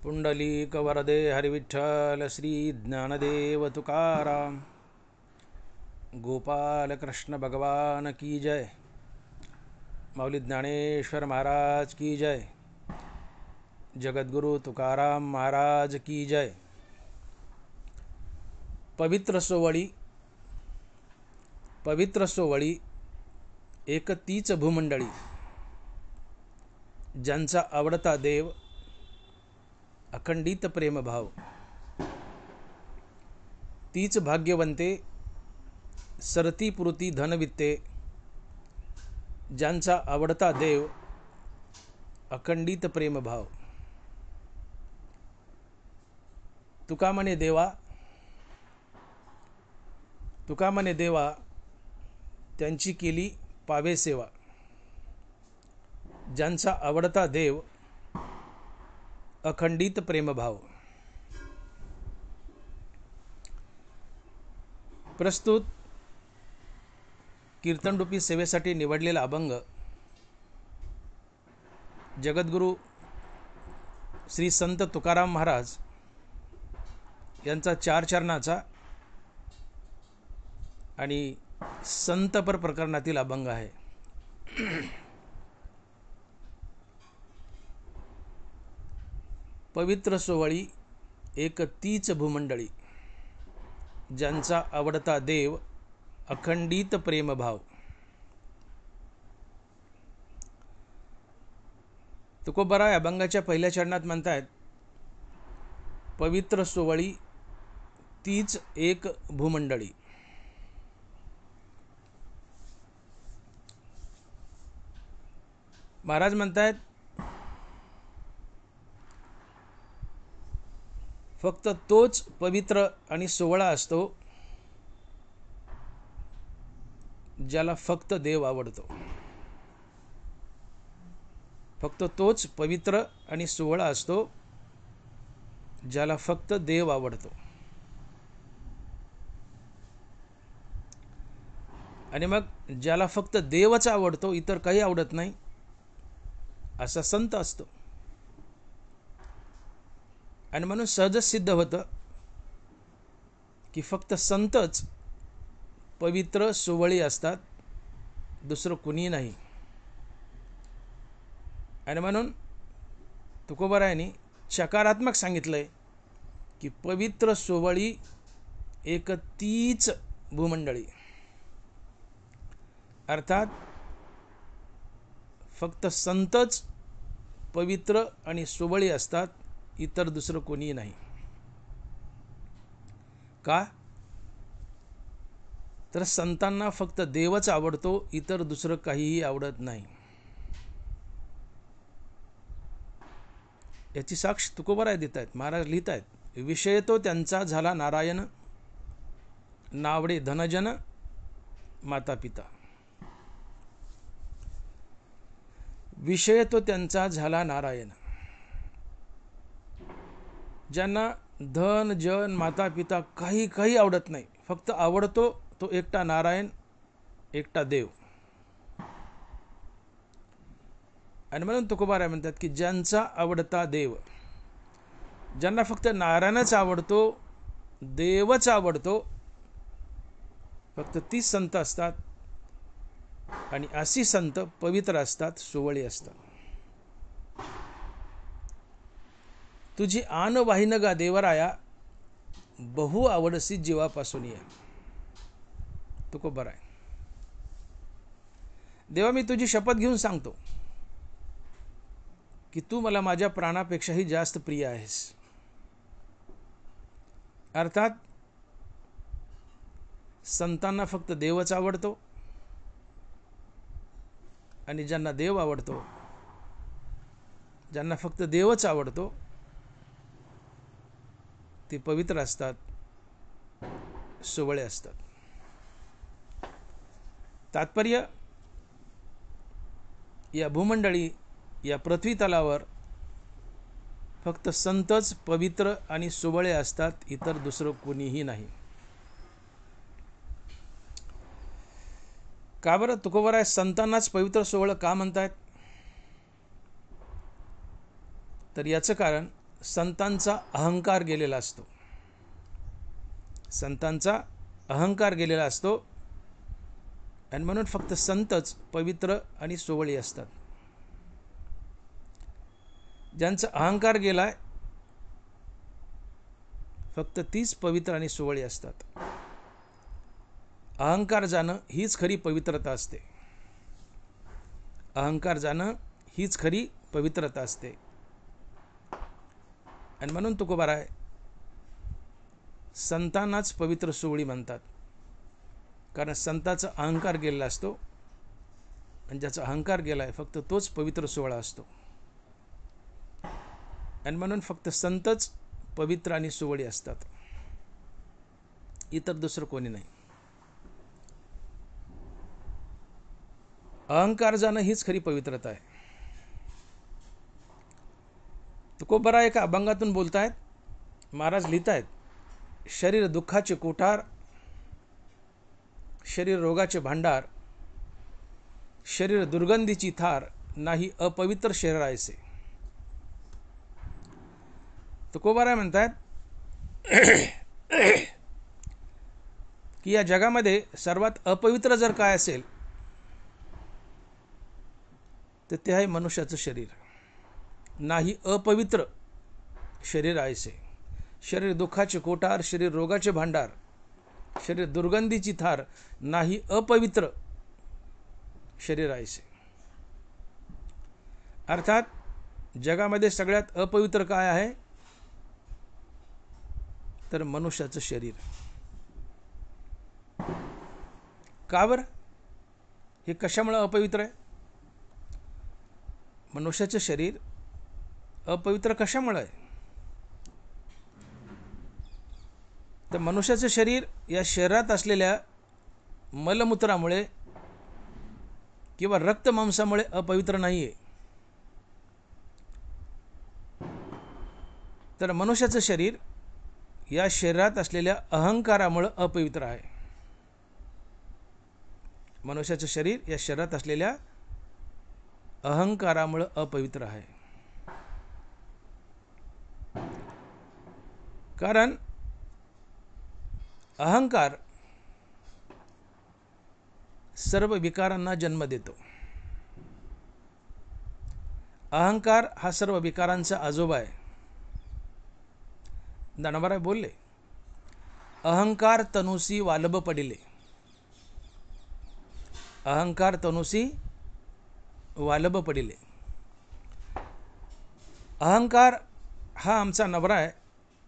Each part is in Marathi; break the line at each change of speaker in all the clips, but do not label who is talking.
पुंडलिक वरदे हरिविठ्ठल श्री ज्ञानदेव तुकाराम। गोपाल कृष्ण भगवान की जय। माऊली ज्ञानेश्वर महाराज की जय। जगद्गुरु तुकाराम महाराज की जय। पवित्र सोवळी एक तीच भूमंडळी, ज्यांचा आवडता देव अखंडित प्रेमभाव। तीच भाग्यवंते सरती पुरती धनवित्ते, ज्यांचा आवडता देव अखंडित प्रेमभाव। तुका म्हणे देवा त्यांची केली पावे सेवा, ज्यांचा आवडता देव अखंडित प्रेमभाव। प्रस्तुत कीर्तनरूपी सेवेसाठी निवडलेला अभंग जगद्गुरु श्री संत तुकाराम महाराज यांचा चार चरणाचा आणि संतपर प्रकरणातील अभंग आहे। पवित्र सोवळी एक तीच भूमंडळी, ज्यांचा आवडता देव अखंडित प्रेमभाव। तुकोबराय अभंगाच्या पहिल्या चरणात म्हणतायत, पवित्र सोवळी तीच एक भूमंडळी। महाराज म्हणतायत, फक्त तोच पवित्र आणि सोवळा असतो ज्याला फक्त देव आवडतो। फक्त तोच पवित्र आणि सोवळा असतो ज्याला फक्त देव आवडतो। आणि मग ज्याला फक्त देवच आवडतो, इतर काही आवडत नाही, असा संत असतो। आणि म्हणून सहजच सिद्ध होतं की फक्त संतच पवित्र सोवळी असतात, दुसरं कुणी नाही। आणि म्हणून तुकोबरायांनी चकारात्मक सांगितलंय की पवित्र सोवळी एक तीच भूमंडळी, अर्थात फक्त संतच पवित्र आणि सोवळी असतात, इतर दुसरं कोणी नाही। का? तर संतांना फक्त देवच आवडतो, इतर दुसरं काहीही आवडत नाही। याची साक्ष तुकोबराय देत आहेत। महाराज लिहित आहेत, विषय तो त्यांचा झाला नारायण, नावडे धनजन माता पिता। विषय तो त्यांचा झाला नारायण, ज्यांना धन जन माता पिता काही आवडत नाही, फक्त आवडतो तो एकटा नारायण, एकटा देव। आणि म्हणून तुकोबाराय म्हणतात की ज्यांचा आवडता देव, ज्यांना फक्त नारायणच आवडतो, देवच आवडतो, फक्त तीच संत असतात। आणि अशी संत पवित्र असतात, सोवळी असतात। तुझी आन वाहिन गा देवराया, बहु आवडसी जीवापासून या। तुकोबराय, देवा मी तुझी शपथ घेऊन सांगतो की तू मला माझ्या प्राणापेक्षाही जास्त प्रिय आहेस। अर्थात संतांना फक्त देवच आवडतो, आणि ज्यांना देव आवडतो, ज्यांना फक्त देवच आवडतो, ते पवित्र असतात, सोवळे असतात। तात्पर्य, या भूमंडळी, या पृथ्वी तलावर फक्त संतच पवित्र आणि सोवळे असतात, इतर दुसरं कोणीही नाही। का बरं तुकोबराय संतांनाच पवित्र सोवळं का म्हणतायत? तर याचं कारण संतांचा अहंकार गेलेला असतो. संतांचा अहंकार गेलेला असतो आणि म्हणून फक्त संतच पवित्र आणि सोवळी असतात. ज्यांचा अहंकार गेलाय फक्त तीच पवित्र आणि सोवळी असतात. अहंकार जाणं हीच खरी पवित्रता असते. अहंकार जाणं हीच खरी पवित्रता असते. आणि म्हणून तुकोबाराय संतांनाच पवित्र सोवळी म्हणतात, कारण संतांचा अहंकार गेलेला असतो आणि ज्याचा अहंकार गेलाय फक्त तोच पवित्र सोहळा असतो. आणि म्हणून फक्त संतच पवित्र आणि सोवळी असतात, इतर दुसरं कोणी नाही. अहंकार जाणं हीच खरी पवित्रता आहे. तुकोबरा एका अभंगातून बोलतायत, महाराज लिहितायत, शरीर दुःखाचे कोठार, शरीर रोगाचे भांडार, शरीर दुर्गंधीची थार, नाही अपवित्र शरीरायसे. तुकोबाराय म्हणतात की या जगामध्ये सर्वात अपवित्र जर काय असेल तर ते आहे मनुष्याचं शरीर. नाही अपवित्र शरीर आयसे. शरीर दुःखाचे कोठार, शरीर रोगाचे भांडार, शरीर दुर्गंधीची थार, नाही अपवित्र शरीर आयसे. अर्थात जगामध्ये सगळ्यात अपवित्र काय आहे तर मनुष्याचं शरीर. का बरं? हे कशामुळे अपवित्र आहे? मनुष्याचं शरीर अपवित्र कशामुळे आहे? तर मनुष्याचं शरीर या शरीरात असलेल्या मलमूत्रामुळे किंवा रक्तमांसामुळे अपवित्र नाही आहे. तर मनुष्याचं शरीर या शरीरात असलेल्या अहंकारामुळे अपवित्र आहे. मनुष्याचं शरीर या शरीरात असलेल्या अहंकारामुळे अपवित्र आहे. कारण अहंकार सर्व विकारांना जन्म देतो. अहंकार हा सर्व विकारांचा आजोबा आहे. ज्ञानोबा बोलले, अहंकार तनुसी वालभ पडिले. अहंकार तनुसी वालभ पडिले. अहंकार हा आमचा नवरा आहे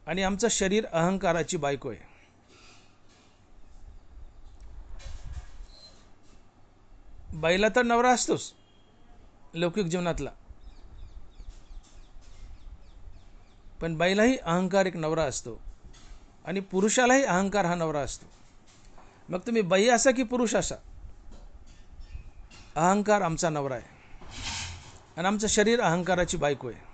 आणि आमचं शरीर अहंकाराची बायको आहे. बाईला तर नवरा असतोच लौकिक जीवनातला, पण बाईलाही अहंकार एक नवरा असतो आणि पुरुषालाही अहंकार हा नवरा असतो. मग तुम्ही बाई असा की पुरुष असा, अहंकार आमचा नवरा आहे आणि आमचं शरीर अहंकाराची बायको आहे.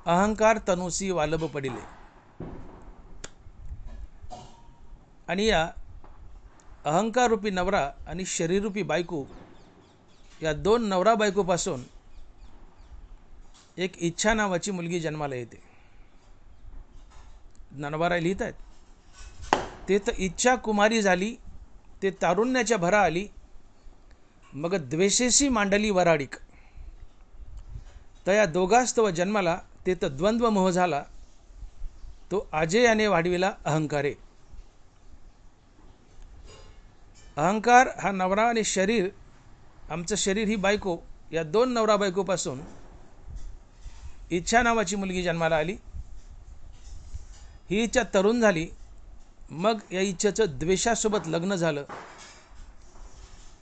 अहंकार तनुसी वालभ पडिले. आणि या अहंकार रूपी नवरा आणि शरीर रूपी बायको या दोन नवरा बायकोपासून एक इच्छा नावाची मुलगी जन्माला येते. ज्ञानोबा लिहित आहेत, ते तर इच्छा कुमारी झाली, ते तारुण्याच्या भरा आली, मग द्वेषेशी मांडली वराडिक. तया दोघास्तव जन्माला, ते तर द्वंद्व मोह झाला, तो आजेयाने वाढविला अहंकारे. अहंकार हा नवरा आणि शरीर, आमचं शरीर ही बायको, या दोन नवरा बायकोपासून इच्छा नावाची मुलगी जन्माला आली. ही इच्छा तरुण झाली, मग या इच्छेचं द्वेषासोबत लग्न झालं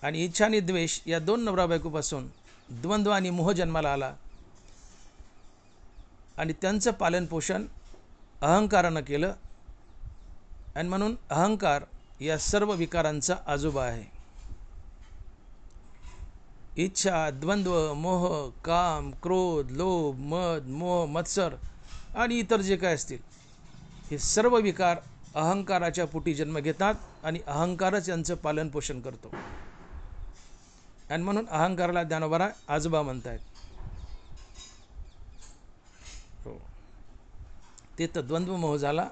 आणि इच्छा आणि द्वेष या दोन नवरा बायकोपासून द्वंद्व आणि मोह जन्माला आला आणि त्यांचं पालनपोषण अहंकारानं केलं. आणि म्हणून अहंकार या सर्व विकारांचा आजोबा आहे. इच्छा, द्वंद्व, मोह, काम, क्रोध, लोभ, मद, मोह, मत्सर आणि इतर जे काय असतील, हे सर्व विकार अहंकाराच्या पोटी जन्म घेतात आणि अहंकारच यांचं पालन पोषण करतो. आणि म्हणून अहंकाराला ज्ञानोबा आजोबा म्हणतायत. ते तर द्वंद्व मोह झाला,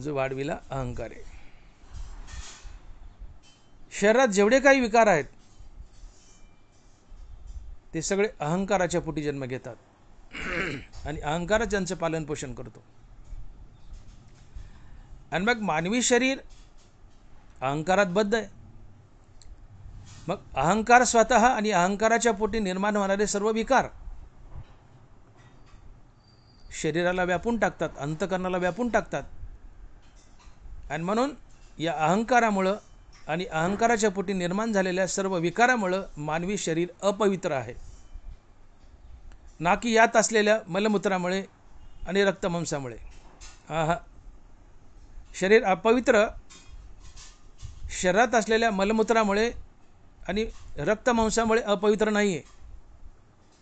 जो वाढविला अहंकार आहे. शरीरात जेवढे काही विकार आहेत ते सगळे अहंकाराच्या पोटी जन्म घेतात आणि अहंकारच त्यांचं पालन पोषण करतो. आणि मग मानवी शरीर अहंकारात बद्ध आहे. मग अहंकार स्वतः आणि अहंकाराच्या पोटी निर्माण होणारे सर्व विकार शरीराला व्यापून टाकतात, अंतःकरणाला व्यापून टाकतात. आणि म्हणून या अहंकारामुळं आणि अहंकाराच्या पोटी निर्माण झालेल्या सर्व विकारामुळं मानवी शरीर अपवित्र आहे. ना की यात असलेल्या मलमूत्रामुळे आणि रक्तमांसामुळे. शरीर अपवित्र शरीरात असलेल्या मलमूत्रामुळे आणि रक्तमांसामुळे अपवित्र नाही आहे.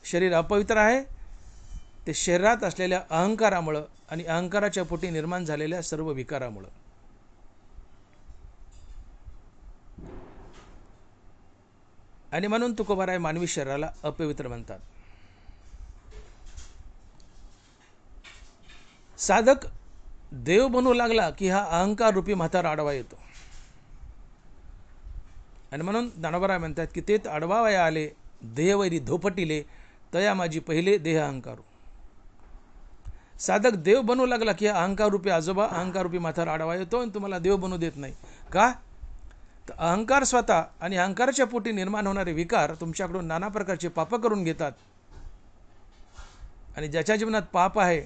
शरीर अपवित्र आहे ते शरीरात असलेल्या अहंकारामुळं आणि अहंकाराच्या पोटी निर्माण झालेल्या सर्व विकारामुळं. आणि म्हणून तुकोबाराय मानवी शरीराला अपवित्र म्हणतात. साधक देव बनू लागला की हा अहंकार रूपी म्हातारा आडवा येतो. आणि म्हणून ज्ञानोबाराय म्हणतात की तेच आडवावया आले देहवैरी धोपटिले तया माझी पहिले देह अहंकारू. साधक देव बनू लागला की अहंकार रूपी आजोबा अहंकार रूपी म्हातारा आडवा येतो आणि तुम्हाला देव बनू देत नाही. का? तर अहंकार स्वतः आणि अहंकाराच्या पोटी निर्माण होणारे विकार तुमच्याकडून नाना प्रकारचे पाप करून घेतात. आणि ज्याच्या जीवनात पाप आहे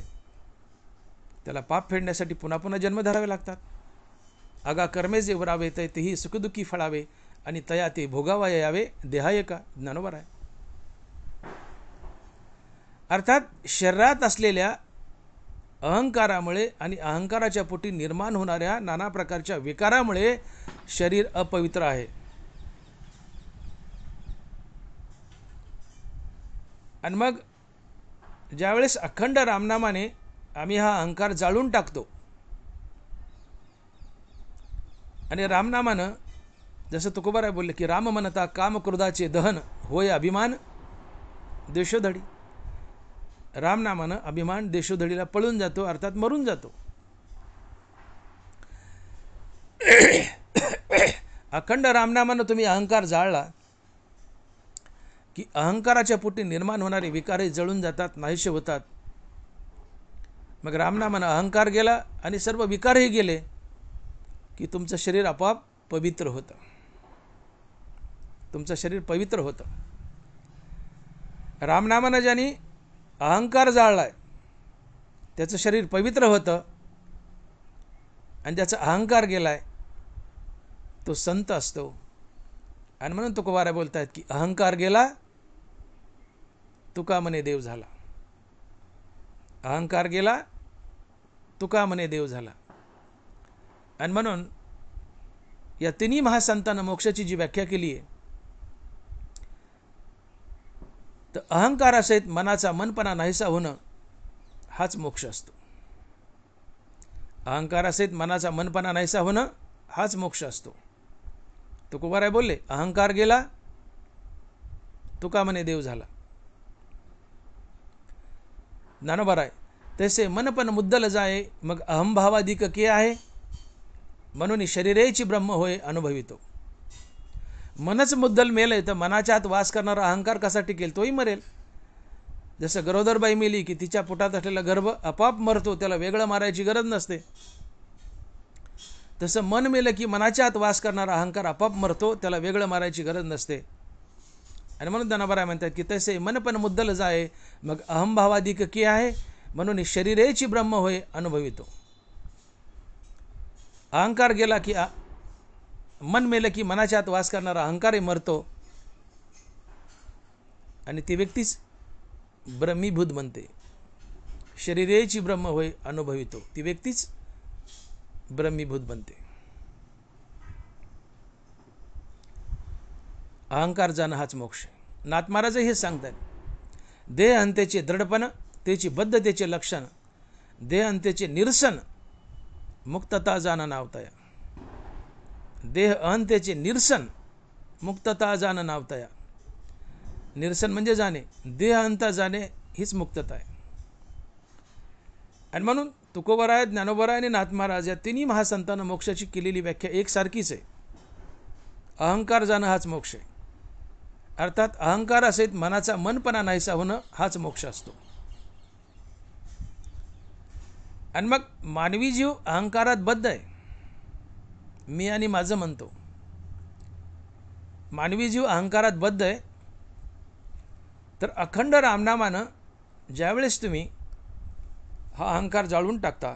त्याला पाप फेडण्यासाठी पुन्हा पुन्हा जन्म धरावे लागतात. आगा कर्मे जे वरावे तय तेही सुखदुःखी फळावे आणि तया ते भोगावया यावे देहाय का. ज्ञानोबर आहे. अर्थात शरीरात असलेल्या अहंकारामुळे आणि अहंकाराच्या पोटी निर्माण होणाऱ्या नाना प्रकारच्या विकारामुळे शरीर अपवित्र आहे. आणि मग ज्यावेळेस अखंड रामनामाने आम्ही हा अहंकार जाळून टाकतो आणि रामनामानं जसं तुकोबाराय बोलले की राम म्हणता काम क्रोधाचे दहन होय अभिमान देशोधडी. रामनामानं अभिमान देशोधडीला पळून जातो, अर्थात मरून जातो. अखंड रामनामानं तुम्ही अहंकार जाळला की अहंकाराच्या पोटी निर्माण होणारे विकारही जळून जातात, नाहीसे होतात. मग रामनामानं अहंकार गेला आणि सर्व विकारही गेले की तुमचं शरीर आपोआप पवित्र होतं. तुमचं शरीर पवित्र होतं. रामनामानं ज्यांनी अहंकार जाळलाय त्याचं शरीर पवित्र होतं आणि ज्याचा अहंकार गेलाय तो संत असतो. आणि म्हणून तुकोबाराय बोलतायत की अहंकार गेला तुका म्हणे देव झाला. अहंकार गेला तुका म्हणे देव झाला. आणि म्हणून या तिन्ही महासंतांना मोक्षाची जी व्याख्या केली आहे तर अहंकारासहित मनाचा मनपणा नाहीसा होणं हाच मोक्ष असतो. अहंकारासहित मनाचा मनपणा नाहीसा होणं हाच मोक्ष असतो. तुकोबाराय बोलले अहंकार गेला तुका म्हणे देव झाला. ज्ञानोबाराय तसे मनपण मुद्दल जाये मग अहंभावाधिक के आहे म्हणून शरीरेची ब्रह्म होय अनुभवितो. मनच मुद्दल मेले तर मनाच्या आत वास करणारा अहंकार कसा टिकेल? तोही मरेल. जसं गरोदरबाई मेली की तिच्या पोटात असलेला गर्भ आपोआप मरतो, त्याला वेगळं मारायची गरज नसते. तसं मन मेलं की मनाच्या आत वास करणारा अहंकार आपोआप मरतो, त्याला वेगळं मारायची गरज नसते. आणि म्हणून ज्ञानोबाराय म्हणतात की तसे मनपण मुद्दल जाये मग अहंभावाधिक के आहे म्हणून शरीरेची ब्रह्म होय अनुभवितो. अहंकार गेला की मन मेलं की मनाच्या आत वास करणारा अहंकारही मरतो आणि ती व्यक्तीच ब्रह्मीभूत बनते. शरीरेची ब्रह्म होय अनुभवितो, ती व्यक्तीच ब्रह्मीभूत बनते. अहंकार जाणं हाच मोक्ष. नाथ महाराज हे सांगतात देह अंत्येचे दृढपण त्याची बद्धतेचे लक्षण देह अंत्येचे निरसन मुक्तता जाण नावतया. देह अंत्येचे निरसन मुक्तता जाण नावतया. निरसन म्हणजे जाणे, देह अंत जाणे हीच मुक्तता आहे. आणि म्हणून तुकोबराय, ज्ञानोबराय आणि नाथ महाराज या तिन्ही महासंतांना मोक्षाची केलेली व्याख्या एकसारखीच आहे. अहंकार जाणं हाच मोक्ष आहे. अर्थात अहंकारासहित मनाचा मनपणा नाहीसा होणं हाच मोक्ष असतो. आणि मग मानवी जीव अहंकारात बद्ध आहे. मी आणि माझं म्हणतो. मानवी जीव अहंकारात बद्ध आहे. तर अखंड रामनामानं ज्यावेळेस तुम्ही हा अहंकार जाळून टाकता,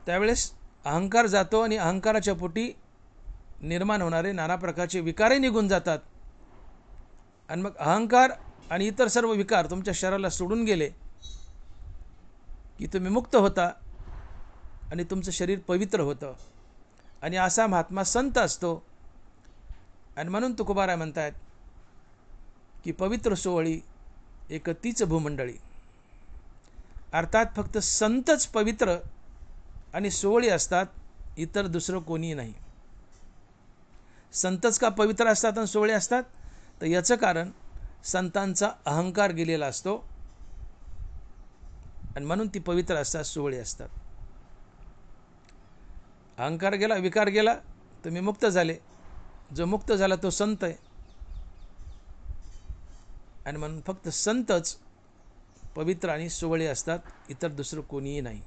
त्यावेळेस अहंकार जातो आणि अहंकाराच्या पोटी निर्माण होणारे नाना प्रकारचे विकारही निघून जातात. आणि मग अहंकार आणि इतर सर्व विकार तुमच्या शरीराला सोडून गेले की तुम्ही मुक्त होता आणि तुमचं शरीर पवित्र होतं. आणि असा महात्मा संत असतो. आणि म्हणून तुकोबाराय म्हणतात की पवित्र सोहळी एक तीच भूमंडळी. अर्थात फक्त संतच पवित्र आणि सोहळी असतात, इतर दुसरं कोणीही नाही. संतच का पवित्र असतात आणि सोहळे असतात? तर याचं कारण संतांचा अहंकार गेलेला असतो आणि म्हणून ती पवित्र असतात, सोहळे असतात. अहंकार गेला, विकार गेला, तुम्ही मुक्त झाले. जो मुक्त झाला तो संत आहे. आणि म्हणून फक्त संतच पवित्र आणि सोहळे असतात, इतर दुसरं कोणीही नाही.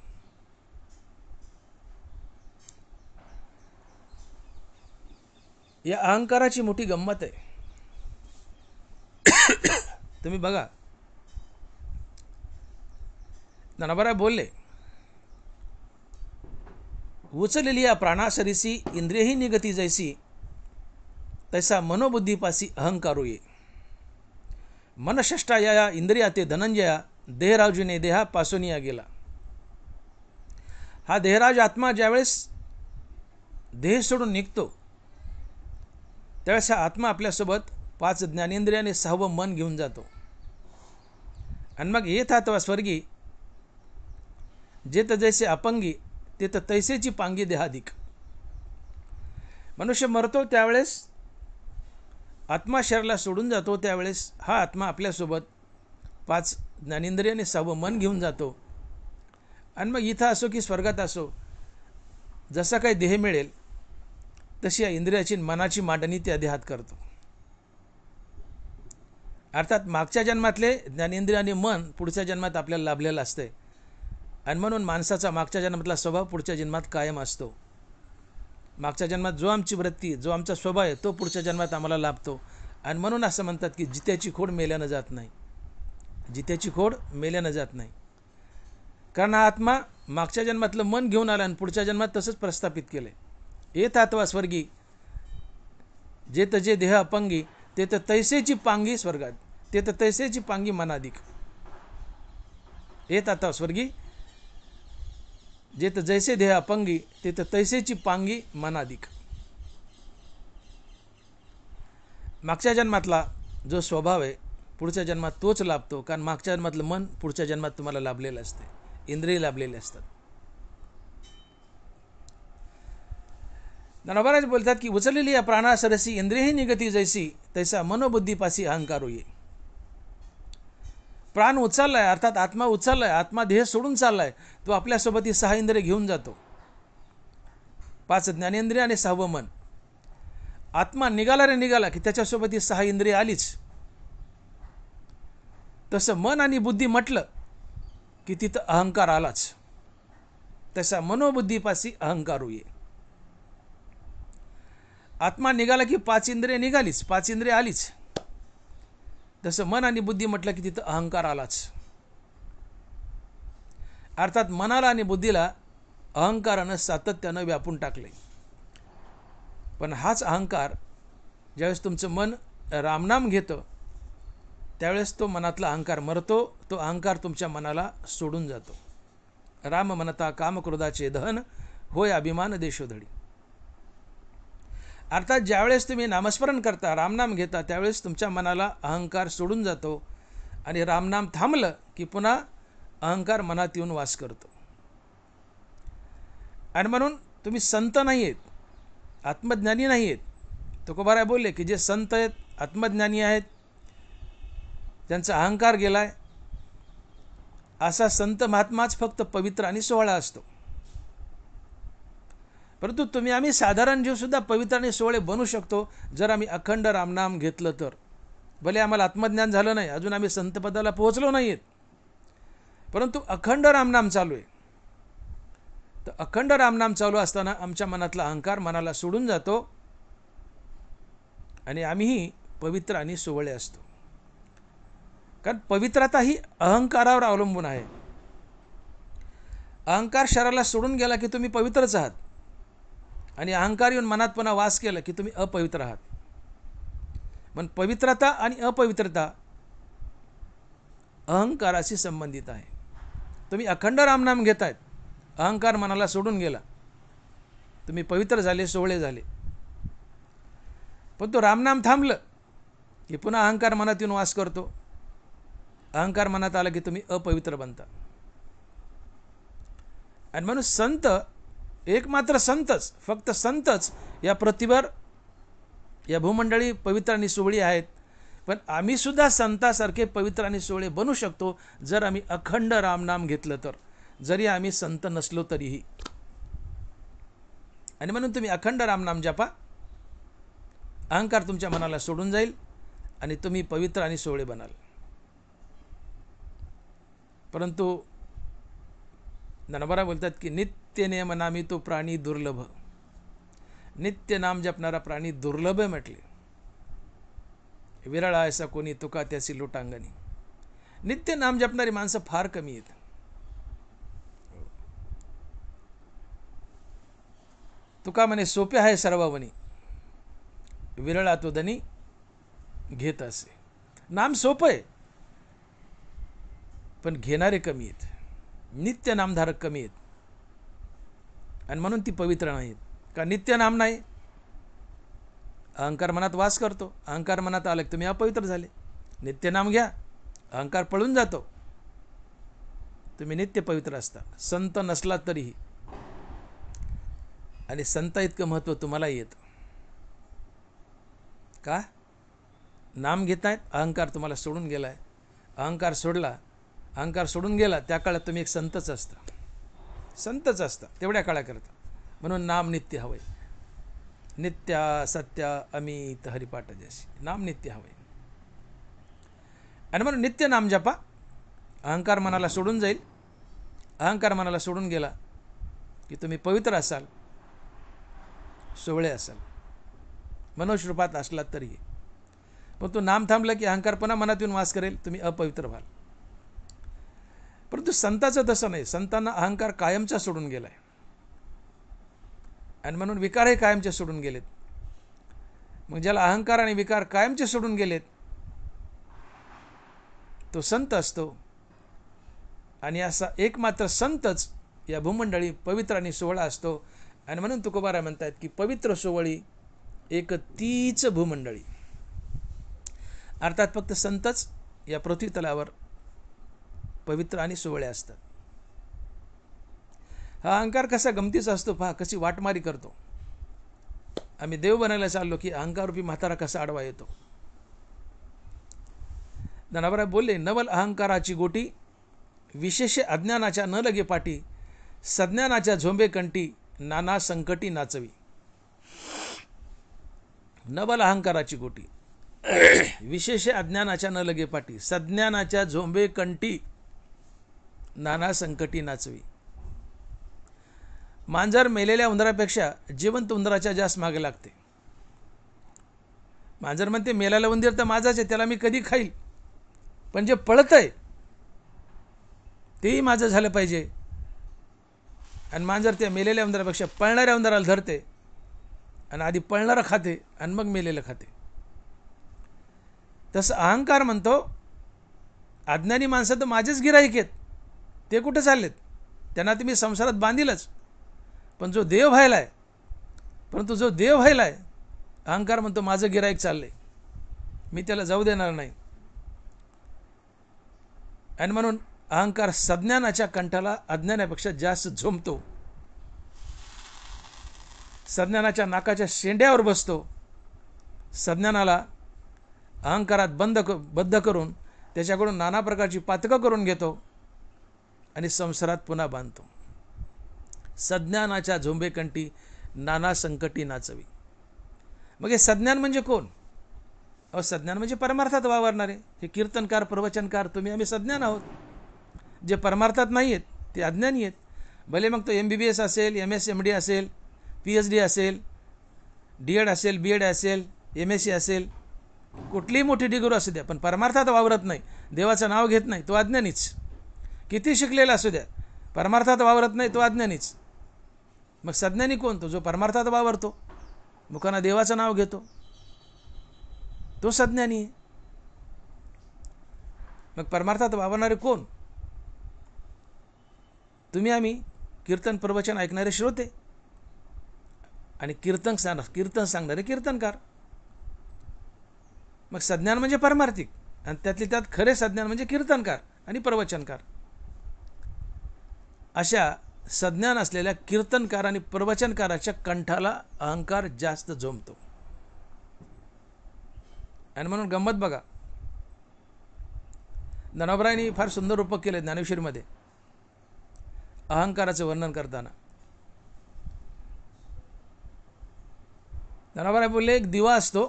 या अहंकाराची मोठी गंमत आहे. तुम्ही बघा, ज्ञानोबराय बोलले, उचलली या प्राणासरीसी इंद्रियही निगती जैसी, तैसा मनोबुद्धीपासी अहंकारो ये. मनषष्टा या इंद्रिया ते धनंजया, देहराजुने देहा पासोनिया गेला. हा देहराज आत्मा ज्यावेळेस देह सोडून निघतो, त्यावेळेस हा आत्मा आपल्यासोबत 5 ज्ञानेंद्रिय आणि 6वं मन घेऊन जातो. आणि मग येत हातवा स्वर्गी, जेत जैसे अपंगी तेत तैसेची पांगी देहाधिक. मनुष्य मरतो त्यावेळेस आत्मा शरीराला सोडून जातो. त्यावेळेस हा आत्मा आपल्यासोबत 5 ज्ञानेंद्रिय आणि 6वं मन घेऊन जातो. आणि मग इथं असो की स्वर्गात असो, जसा काही देह मिळेल तशी या इंद्रियाची मनाची मांडणी त्या देहात करतो. अर्थात मागच्या जन्मातले ज्ञानेंद्रिय आणि मन पुढच्या जन्मात आपल्याला लाभलेलं असते. आणि म्हणून माणसाचा मागच्या जन्मातला स्वभाव पुढच्या जन्मात कायम असतो. मागच्या जन्मात जो आमची वृत्ती, जो आमचा स्वभाव आहे, तो पुढच्या जन्मात आम्हाला लाभतो. आणि म्हणून असं म्हणतात की जित्याची खोड मेल्यानं जात नाही. जित्याची खोड मेल्यानं जात नाही. कारण हा आत्मा मागच्या जन्मातलं मन घेऊन आला आणि पुढच्या जन्मात तसंच प्रस्थापित केलं. येत आत्वा स्वर्गी, जेत जे देह अपंगी तेत तैसेची पांगी स्वर्गात, तेत तैसेची पांगी मनाधिक. येत आता स्वर्गी, जेत जैसे देह अपंगी तेत तैसेची पांगी मनाधिक. मागच्या जन्मातला जो स्वभाव आहे पुढच्या जन्मात तोच लाभतो. कारण मागच्या जन्मातलं मन पुढच्या जन्मात तुम्हाला लाभलेलं असते, इंद्रिय लाभलेले असतात. ज्ञानोबराज बोलतात की उचललेली या प्राणासरसी इंद्रियही निगती जैसी, तैसा मनोबुद्धीपासी अहंकार होई. प्राण उचललाय, अर्थात आत्मा उचललाय, आत्मा देह सोडून चाललाय, तो आपल्यासोबत ही 6 इंद्रिय घेऊन जातो. 5 ज्ञानेंद्रिय आणि 6वं मन. आत्मा निघाला रे निघाला की त्याच्यासोबत ही 6 इंद्रिय आलीच. तसं मन आणि बुद्धी म्हटलं की तिथं अहंकार आलाच. तसा मनोबुद्धीपासी अहंकार होई. आत्मा निघाला की 5 इंद्रिय निघालीच, 5 इंद्रिय आलीच. तसं मन आणि बुद्धी म्हटलं की तिथं अहंकार आलाच. अर्थात मनाला आणि बुद्धीला अहंकारानं सातत्यानं व्यापून टाकले. पण हाच अहंकार ज्यावेळेस तुमचं मन रामनाम घेतं, त्यावेळेस तो मनातला अहंकार मरतो. तो अहंकार तुमच्या मनाला सोडून जातो. राम म्हणता कामक्रोधाचे दहन, होय अभिमान देशोधडी. अर्थात ज्यावेळेस तुम्ही नामस्मरण करता, रामनाम घेता, त्यावेळेस तुमच्या मनाला अहंकार सोडून जातो. आणि रामनाम थांबलं की पुन्हा अहंकार मनात येऊन वास करतो. आणि म्हणून तुम्ही संत नाही आहेत, आत्मज्ञानी नाही आहेत. तुकोबाराय बोलले की जे संत आहेत, आत्मज्ञानी आहेत, त्यांचा अहंकार गेलाय, असा संत महात्माच फक्त पवित्र आणि सोहळा असतो. परंतु तुम्ही आम्ही साधारण जीव सुद्धा पवित्र आणि सोहळे बनू शकतो जर आम्ही अखंड रामनाम घेतलं तर. भले आम्हाला आत्मज्ञान झालं नाही, अजून आम्ही संतपदाला पोहोचलो नाहीत, परंतु अखंड रामनाम चालू आहे. तर अखंड रामनाम चालू असताना आमच्या मनातला अहंकार मनाला सोडून जातो आणि आम्हीही पवित्र आणि सोहळे असतो. कारण पवित्रता ही अहंकारावर अवलंबून आहे. अहंकार शरीराला सोडून गेला की तुम्ही पवित्रच आहात, आणि अहंकार येऊन मनात पुन्हा वास केला की तुम्ही अपवित्र आहात. पण पवित्रता आणि अपवित्रता अहंकाराशी संबंधित आहे. तुम्ही अखंड रामनाम घेतायत, अहंकार मनाला सोडून गेला, तुम्ही पवित्र झाले, सोहळे झाले. पण तो रामनाम थांबलं की पुन्हा अहंकार मनात येऊन वास करतो. अहंकार मनात आला की तुम्ही अपवित्र बनता. आणि म्हणून संत, एकमात्र संतच, फक्त संतच या पृथ्वीवर, या भूमंडळी पवित्र आणि सोहळी आहेत. पण आम्ही सुद्धा संतासारखे पवित्र आणि सोहळे बनू शकतो जर आम्ही अखंड रामनाम घेतलं तर, जरी आम्ही संत नसलो तरीही. आणि म्हणून तुम्ही अखंड रामनाम जपा, अहंकार तुमच्या मनाला सोडून जाईल आणि तुम्ही पवित्र आणि सोहळे बनाल. परंतु ज्ञानोबा बोलतात की नित्य नियम नामी तो प्राणी दुर्लभ. नित्य नाम जपणारा प्राणी दुर्लभ म्हटले. विरळा ऐसा कोणी तुका त्याची लोटांगणी. नित्य नाम जपणारी माणसं फार कमी आहेत. तुका म्हणे सोपे आहे सर्वावनी, विरळा तो धनी घेत असे. नाम सोपं आहे पण घेणारे कमी आहेत. नित्य नामधारक कमी आहेत आणि म्हणून ती पवित्र नाहीत. का नित्य नाम नाही, अहंकार मनात वास करतो. अहंकार मनात आलं की तुम्ही अपवित्र झाले. नित्य नाम घ्या, अहंकार पळून जातो, तुम्ही नित्य पवित्र असता, संत नसला तरीही. आणि संता इतकं महत्त्व तुम्हालाही येतं. का? नाम घेतायत, अहंकार तुम्हाला सोडून गेलाय. अहंकार सोडला, अहंकार सोडून गेला, त्या काळात तुम्ही एक संतच असता, संतच असता तेवढ्या काळाकरता. म्हणून नाम नित्य हवंय. नित्या सत्या अमित हरिपाठ जशी, नाम नित्य हवंय. आणि म्हणून नित्य नाम जपा, अहंकार मनाला सोडून जाईल. अहंकार मनाला सोडून गेला की तुम्ही पवित्र असाल, सोहळे असाल, मनुष्य रूपात असलात तरीही. पण तो नाम थांबला की अहंकार पुन्हा मनात येऊन वास करेल, तुम्ही अपवित्र व्हाल. परंतु संतांचं तसं नाही. संतांना अहंकार कायमचा सोडून गेलाय आणि म्हणून विकारही कायमचे सोडून गेलेत. मग ज्याला अहंकार आणि विकार कायमचे सोडून गेलेत तो संत असतो. आणि असा एकमात्र संतच या भूमंडळी पवित्र आणि सोहळा असतो. आणि म्हणून तुकोबाराय म्हणतात की पवित्र सोहळी एक तीच भूमंडळी. अर्थात फक्त संतच या पृथ्वी तलावर पवित्र आणि सोहळे असतात. हा अहंकार कसा गमतीचा असतो पहा, कशी वाटमारी करतो. आम्ही देव बनायला चाललो की अहंकाररूपी म्हातारा कसा आडवा येतो. ज्ञानोबा बोलले, नवल अहंकाराची गोटी, विशेष अज्ञानाच्या न लगे पाठी, सज्ञानाच्या झोंबे कंठी, नाना संकटी नाचवी. नवल अहंकाराची गोटी, विशेष अज्ञानाच्या न लगे पाठी, सज्ञानाच्या झोंबे कंठी, नाना संकटी नाचवी. मांजर मेलेल्या उंदरापेक्षा जिवंत उंदराच्या जास्त मागे लागते. मांजर म्हणते मेलेला उंदीर तर माझाच आहे, त्याला मी कधी खाईल, पण जे पळत आहे तेही माझं झालं पाहिजे. आणि मांजर त्या मेलेल्या उंदरापेक्षा पळणाऱ्या उंदराला धरते आणि आधी पळणारा खाते आणि मग मेलेलं खाते. तसं अहंकार म्हणतो अज्ञानी माणसं तर माझेच गिराईक आहेत, ते कुठे चाललेत, त्यांना तुम्ही संसारात बांधीलच. पण जो देव व्हायलाय, परंतु जो देव व्हायलाय, अहंकार म्हणतो माझं गिराईक चाललंय, मी त्याला जाऊ देणार नाही. आणि म्हणून अहंकार सज्ञानाच्या कंठाला अज्ञानापेक्षा जास्त झोंबतो, सज्ञानाच्या नाकाच्या शेंड्यावर बसतो, सज्ञानाला अहंकारात बद्ध करून त्याच्याकडून नाना प्रकारची पातकं करून घेतो आणि संसारात पुन्हा बांधतो. सज्ञानाच्या झोंबेकंठी नाना संकटी नाचवी. मग हे सज्ञान म्हणजे कोण? अहो, सज्ञान म्हणजे परमार्थात वावरणारे. हे कीर्तनकार, प्रवचनकार, तुम्ही आम्ही सज्ञान आहोत. जे परमार्थात नाही आहेत ते अज्ञानी आहेत. भले मग तो MBBS असेल, MS MD असेल, PhD असेल, DED असेल, BED असेल, MSc असेल, कुठलीही मोठी डिग्री असू द्या, पण परमार्थात वावरत नाही, देवाचं नाव घेत नाही, तो अज्ञानीच. किती शिकलेला असू द्या, परमार्थात वावरत नाही, तो अज्ञानीच. मग सज्ञानी कोण? तो जो परमार्थात वावरतो, मुखांना देवाचं नाव घेतो, तो सज्ञानी आहे. मग परमार्थात वावरणारे कोण? तुम्ही आम्ही कीर्तन प्रवचन ऐकणारे श्रोते आणि कीर्तन सांगणारे कीर्तनकार. मग सज्ञान म्हणजे परमार्थिक, आणि त्यातले त्यात खरे सज्ञान म्हणजे कीर्तनकार आणि प्रवचनकार. अशा सज्ञान असलेल्या कीर्तनकार आणि प्रवचनकाराच्या कंठाला अहंकार जास्त झोंबतो. आणि म्हणून गंमत बघा, ज्ञानोबरायांनी फार सुंदर रूपक केले ज्ञानेश्वरीमध्ये अहंकाराचं वर्णन करताना. ज्ञानोबराय बोलले, एक दिवा असतो,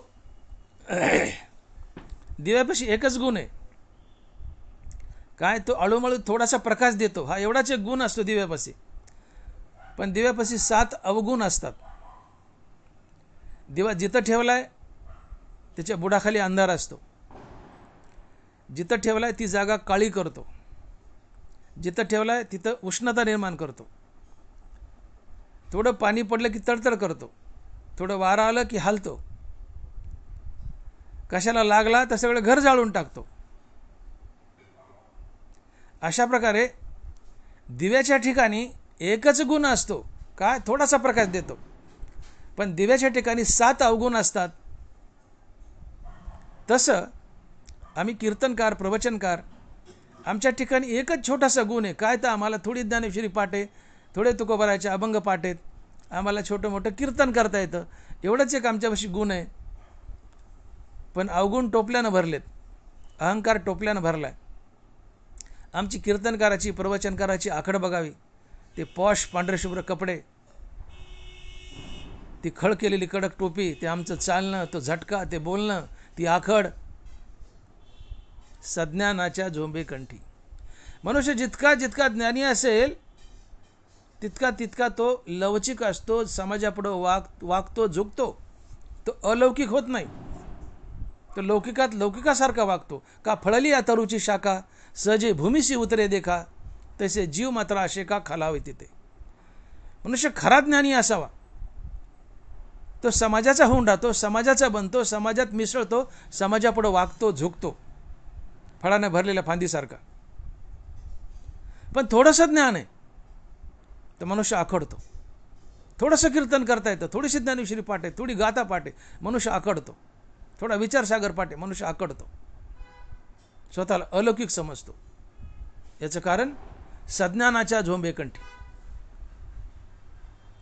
दिव्यापाशी एकच गुण आहे, काय? तो अळूमळू थोडासा प्रकाश देतो, हा एवढाच एक गुण असतो दिव्यापाशी. पण दिव्यापाशी 7 अवगुण असतात. दिवा जिथं ठेवलाय त्याच्या बुडाखाली अंधार असतो, जिथं ठेवलाय ती जागा काळी करतो, जिथं ठेवलाय तिथं उष्णता निर्माण करतो, थोडं पाणी पडलं की तडतड करतो, थोडं वारा आलं की हालतो, कशाला लागला तर सगळं घर जाळून टाकतो. अशा प्रकारे दिव्याच्या ठिकाणी एकच गुण असतो, काय? थोडासा प्रकाश देतो. पण दिव्याच्या ठिकाणी 7 अवगुण असतात. तसं आम्ही कीर्तनकार, प्रवचनकार, आमच्या ठिकाणी एकच छोटासा गुण आहे, काय? तर आम्हाला थोडी ज्ञानेश्वरी पाठ आहे, थोडे तुकोबाराचे अभंग पाठ आहेत, आम्हाला छोटं मोठं कीर्तन करता येतं, एवढंच एक आमच्यापाशी गुण आहे. पण अवगुण टोपल्यानं भरलेत, अहंकार टोपल्यानं भरलाय. आमची कीर्तनकाराची, प्रवचनकाराची आखड बघावी. ते पॉश पांढरे शुभ्र कपडे, ती खळ केलेली कडक टोपी, ते आमचं चालणं, तो झटका, ते बोलणं, ती आखड. सज्ञानाच्या झोंबेकंठी. मनुष्य जितका जितका ज्ञानी असेल तितका तितका तो लवचिक असतो, समाजापुढं वागतो, झुकतो. तो अलौकिक होत नाही, तो लौकिकात लौकिकासारखा वागतो. का फळली या तरूची शाखा, सहजे भूमीशी उतरे देखा, तसे जीव मात्र असे का खालावे तिथे. मनुष्य खरा ज्ञानी असावा, तो समाजाचा होऊन राहतो, समाजाचा बनतो, समाजात मिसळतो, समाजापुढे वागतो, झुकतो, फळाने भरलेल्या फांदीसारखा. पण थोडंसं ज्ञान आहे तर मनुष्य आखडतो. थोडंसं कीर्तन करता येतं, थोडीशी ज्ञानेश्वरी पाठ आहे, थोडी गाथा पाठ आहे, मनुष्य आखडतो. थोडा विचारसागर पाठ आहे, मनुष्य आखडतो, स्वतःला अलौकिक समजतो. याचं कारण सज्ञानाच्या झोंबेकंठी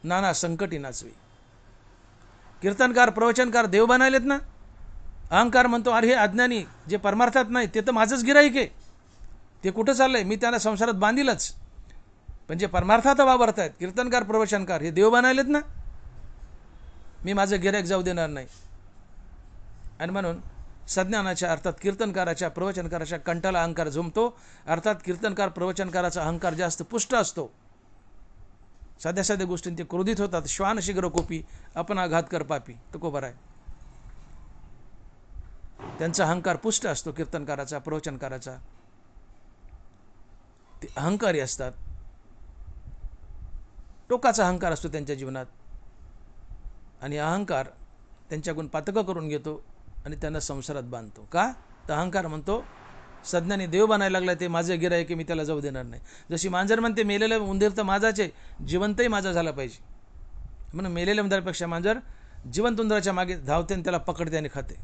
नाना संकटी नाचवी. कीर्तनकार, प्रवचनकार देव बनायलेत ना. अहंकार म्हणतो, अरे हे अज्ञानी जे परमार्थात नाही ते तर माझंच गिराईक आहे, ते कुठं चाललंय, मी त्यांना संसारात बांधीलच. पण जे परमार्थात वावरत आहेत कीर्तनकार, प्रवचनकार, हे देव बनायलेत ना, मी माझं गिराईक जाऊ देणार नाही. आणि म्हणून सज्ञानाच्या अर्थात कीर्तनकाराच्या, प्रवचनकाराच्या कंठाला अहंकार झुमतो. अर्थात कीर्तनकार, प्रवचनकाराचा अहंकार जास्त पुष्ट असतो. साध्या साध्या गोष्टींनी ते क्रोधित होतात. श्वान शीघ्र कोपी, आपण आघात कर पापी, तुकोबार आहे. त्यांचा अहंकार पुष्ट असतो कीर्तनकाराचा, प्रवचनकाराचा. ते अहंकारी असतात, टोकाचा अहंकार असतो त्यांच्या जीवनात. आणि अहंकार त्यांच्याकडून पातकं करून घेतो आणि त्यांना संसारात बांधतो. का? तर अहंकार म्हणतो सज्ञानी देव बनायला लागला, ते माझं गिराईक आहे, मी त्याला जाऊ देणार नाही. जशी मांजर म्हणते मेलेलं उंदीर तर माझाच आहे, जिवंतही माझा झाला पाहिजे. म्हणून मेलेल्या उंदरापेक्षा मांजर जिवंत उंदराच्या मागे धावते आणि त्याला पकडते आणि खाते.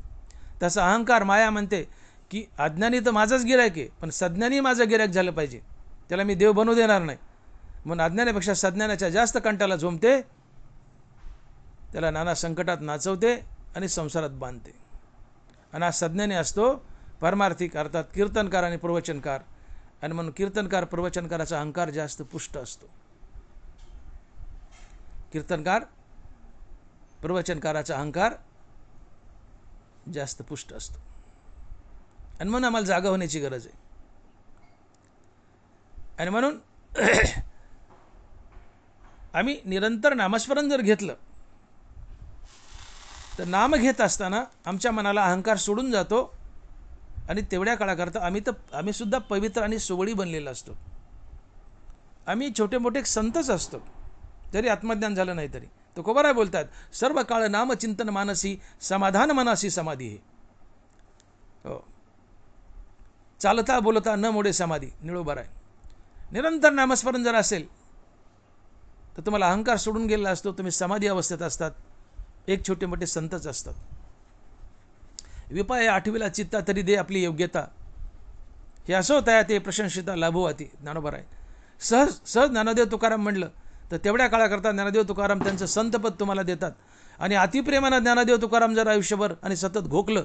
तसं अहंकार, माया म्हणते की अज्ञानी तर माझाच गिराईक आहे, पण सज्ञानी माझं गिराईक झालं पाहिजे, त्याला मी देव बनवू देणार नाही. म्हणून अज्ञानापेक्षा सज्ञानाच्या जास्त कंठाला झोंबते, त्याला नाना संकटात नाचवते आणि संसारात बांधते. आणि हा सज्ञानी असतो परमार्थिक, अर्थात कीर्तनकार आणि प्रवचनकार. आणि म्हणून कीर्तनकार प्रवचनकाराचा अहंकार जास्त पुष्ट असतो. कीर्तनकार प्रवचनकाराचा अहंकार जास्त पुष्ट असतो. आणि म्हणून आम्हाला जागा होण्याची गरज आहे. आणि म्हणून आम्ही निरंतर नामस्मरण जर घेतलं तर नाम घेत असताना आमच्या मनाला अहंकार सोडून जातो आणि तेवढ्या काळाकरता आम्ही सुद्धा पवित्र आणि सोवळी बनलेला असतो. आम्ही छोटे मोठे संतच असतो जरी आत्मज्ञान झालं नाही तरी. तुकोबाराय बोलतात, सर्व काळ नामचिंतन मानसी समाधान मनासी समाधी हे. हो, चालता बोलता न मोडे समाधी. निळोबाराय. निरंतर नामस्मरण जर असेल तर तुम्हाला अहंकार सोडून गेलेला असतो. तुम्ही समाधी अवस्थेत असतात. एक छोटे मोठे संतच असतात. विपाय आठवीला चित्ता तरी दे आपली योग्यता, हे असं होता ते प्रशंसिता लाभोवाती. ज्ञानोबाराय. सहज ज्ञानदेव तुकाराम म्हणलं तर तेवढ्या काळाकरता ज्ञानदेव तुकाराम त्यांचं संतपद तुम्हाला देतात. आणि अतिप्रेमानं ज्ञानदेव तुकाराम जर आयुष्यभर आणि सतत घोकलं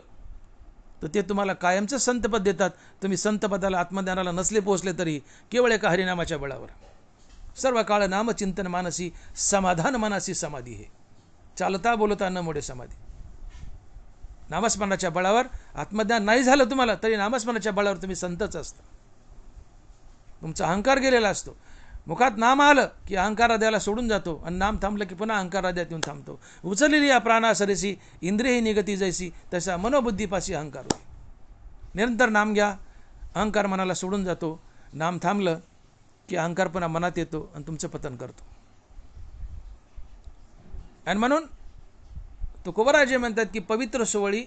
तर ते तुम्हाला कायमचं संतपद देतात. तुम्ही संतपदाला आत्मज्ञानाला नसले पोहोचले तरी केवळ एका हरिनामाच्या बळावर. सर्व काळ नामचिंतन मानसी समाधान मनासी समाधी हे. चालता बोलता न मोडे समाधी. नामस्मरणाच्या बळावर आत्मज्ञान नाही झालं तुम्हाला तरी नामस्मरणाच्या बळावर तुम्ही संतच असता. तुमचा अहंकार गेलेला असतो. मुखात नाम आलं की अहंकार हृदयाला सोडून जातो आणि नाम थांबलं की पुन्हा अहंकार हृदयात येऊन थांबतो. उचललेली या प्राणा सरेसी इंद्रियही निगती जैसी तसा मनोबुद्धीपाशी अहंकार होईल. निरंतर नाम घ्या, अहंकार मनाला सोडून जातो. नाम थांबलं की अहंकार पुन्हा मनात येतो आणि तुमचं पतन करतो. आणि म्हणून तुकोबाराय जे म्हणतात की पवित्र सोवळी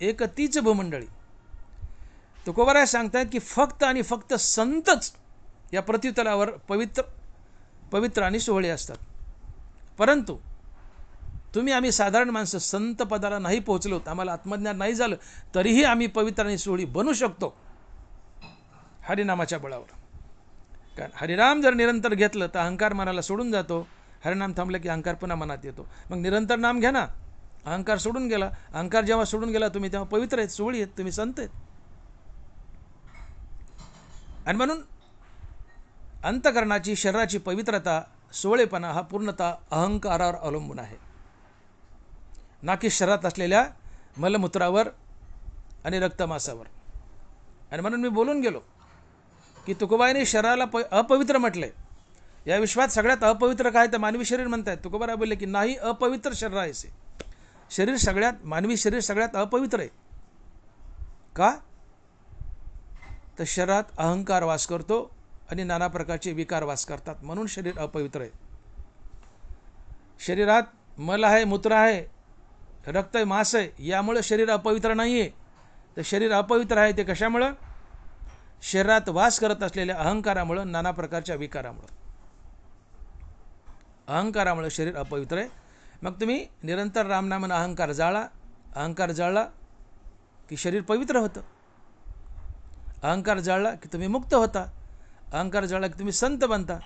एक तीच भूमंडळी. तुकोबाराय सांगतात की फक्त आणि फक्त संतच या पृथ्वीतलावर पवित्र आणि सोहळे असतात. परंतु तुम्ही आम्ही साधारण माणसं संत पदाला नाही पोहोचलो, आम्हाला आत्मज्ञान नाही झालं तरीही आम्ही पवित्र आणि सोहळी बनू शकतो हरिनामाच्या बळावर. कारण हरिनाम जर निरंतर घेतलं तर अहंकार मनाला सोडून जातो. हरिनाम थांबलं की अहंकार पुन्हा मनात येतो. मग निरंतर नाम घ्या ना. अहंकार सोडून गेला. अहंकार जेव्हा सोडून गेला तुम्ही तेव्हा पवित्र आहेत, सोहळी आहेत, तुम्ही संत आहेत. आणि म्हणून अंतकरणाची शरीराची पवित्रता सोहळेपणा हा पूर्णतः अहंकारावर अवलंबून आहे, ना की शरीरात असलेल्या मलमूत्रावर आणि रक्तमासावर. आणि म्हणून मी बोलून गेलो की तुकोबाईने शरीराला अपवित्र म्हटलंय. या विश्वात सगळ्यात अपवित्र काय तर मानवी शरीर म्हणतायत. तुकोबाराय बोलले की नाही अपवित्र शरीर आहे. मानवी शरीर सगळ्यात अपवित्र आहे. का तर शरीरात अहंकार वास करतो आणि नाना प्रकारचे विकार वास करतात, म्हणून शरीर अपवित्र आहे. शरीरात मल आहे, मूत्र आहे, रक्त आहे, मांस आहे, यामुळे शरीर अपवित्र नाही आहे. तर शरीर अपवित्र आहे ते कशामुळं? शरीरात वास करत असलेल्या अहंकारामुळं, नाना प्रकारच्या विकारामुळं. अहंकारामुळे शरीर अपवित्र आहे. मग तुम्ही निरंतर रामनामानं अहंकार जाळला की शरीर पवित्र होतं. अहंकार जाळला की तुम्ही मुक्त होता. अहंकार जाळला की तुम्ही संत बनता.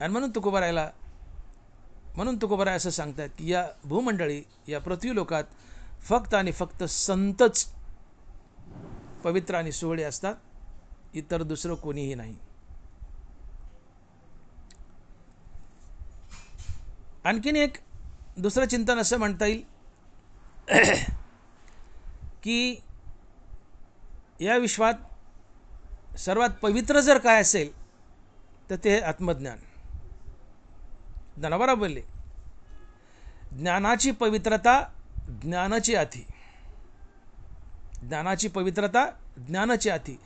आणि म्हणून तुकोबाराय असं सांगतात की या भूमंडळी, या पृथ्वी लोकात फक्त आणि फक्त संतच पवित्र आणि सोहळे असतात, इतर दुसरं कोणीही नाही. आणखीन एक दुसरं चिंतन असं म्हणता येईल की या विश्वात सर्वात पवित्र जर काय असेल तर ते आत्मज्ञान. ज्ञानोबा बोलले, ज्ञानाची पवित्रता ज्ञानाची आधी. ज्ञानाची पवित्रता ज्ञानाची आधी.